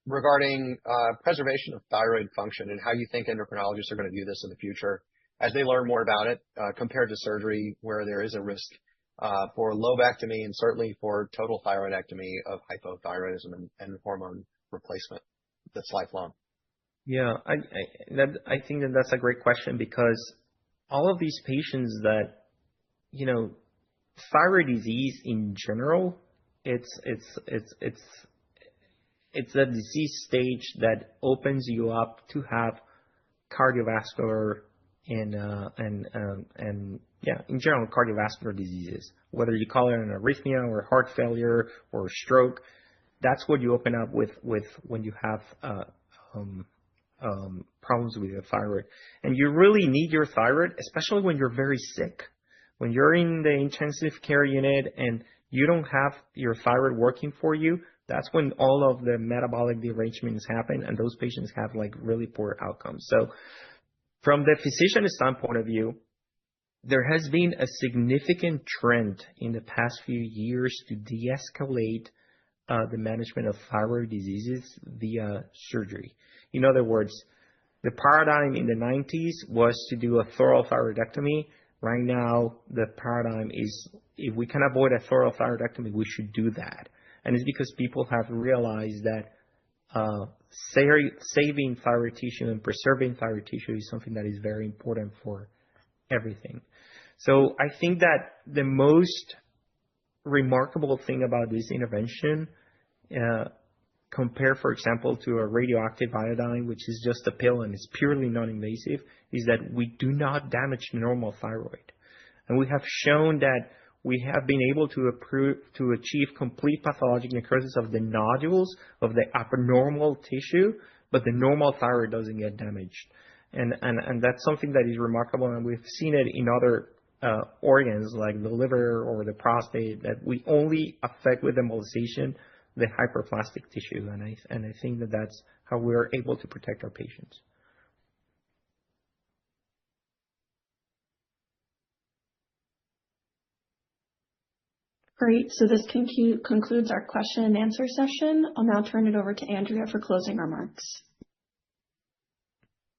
regarding preservation of thyroid function and how you think endocrinologists are going to view this in the future as they learn more about it compared to surgery where there is a risk for lobectomy and certainly for total thyroidectomy of hypothyroidism and hormone replacement that's lifelong? Yeah, I think that that's a great question because all of these patients that, thyroid disease in general, it's a disease stage that opens you up to have cardiovascular and in general cardiovascular diseases, whether you call it an arrhythmia or heart failure or stroke. That's what you open up with when you have problems with your thyroid. And you really need your thyroid, especially when you're very sick. When you're in the intensive care unit and you don't have your thyroid working for you, that's when all of the metabolic derangements happen and those patients have like really poor outcomes. So from the physician standpoint of view, there has been a significant trend in the past few years to de-escalate the management of thyroid diseases via surgery. In other words, the paradigm in the 90s was to do a thorough thyroidectomy. Right now, the paradigm is if we can avoid a thorough thyroidectomy, we should do that. And it's because people have realized that saving thyroid tissue and preserving thyroid tissue is something that is very important for everything. So I think that the most remarkable thing about this intervention, compared, for example, to a radioactive iodine, which is just a pill and is purely non-invasive, is that we do not damage the normal thyroid. And we have shown that we have been able to achieve complete pathologic necrosis of the nodules of the abnormal tissue, but the normal thyroid doesn't get damaged. And that's something that is remarkable, and we've seen it in other organs like the liver or the prostate, that we only affect with embolization the hyperplastic tissue, and I think that that's how we're able to protect our patients. Great. So this concludes our question and answer session. I'll now turn it over to Andrea for closing remarks.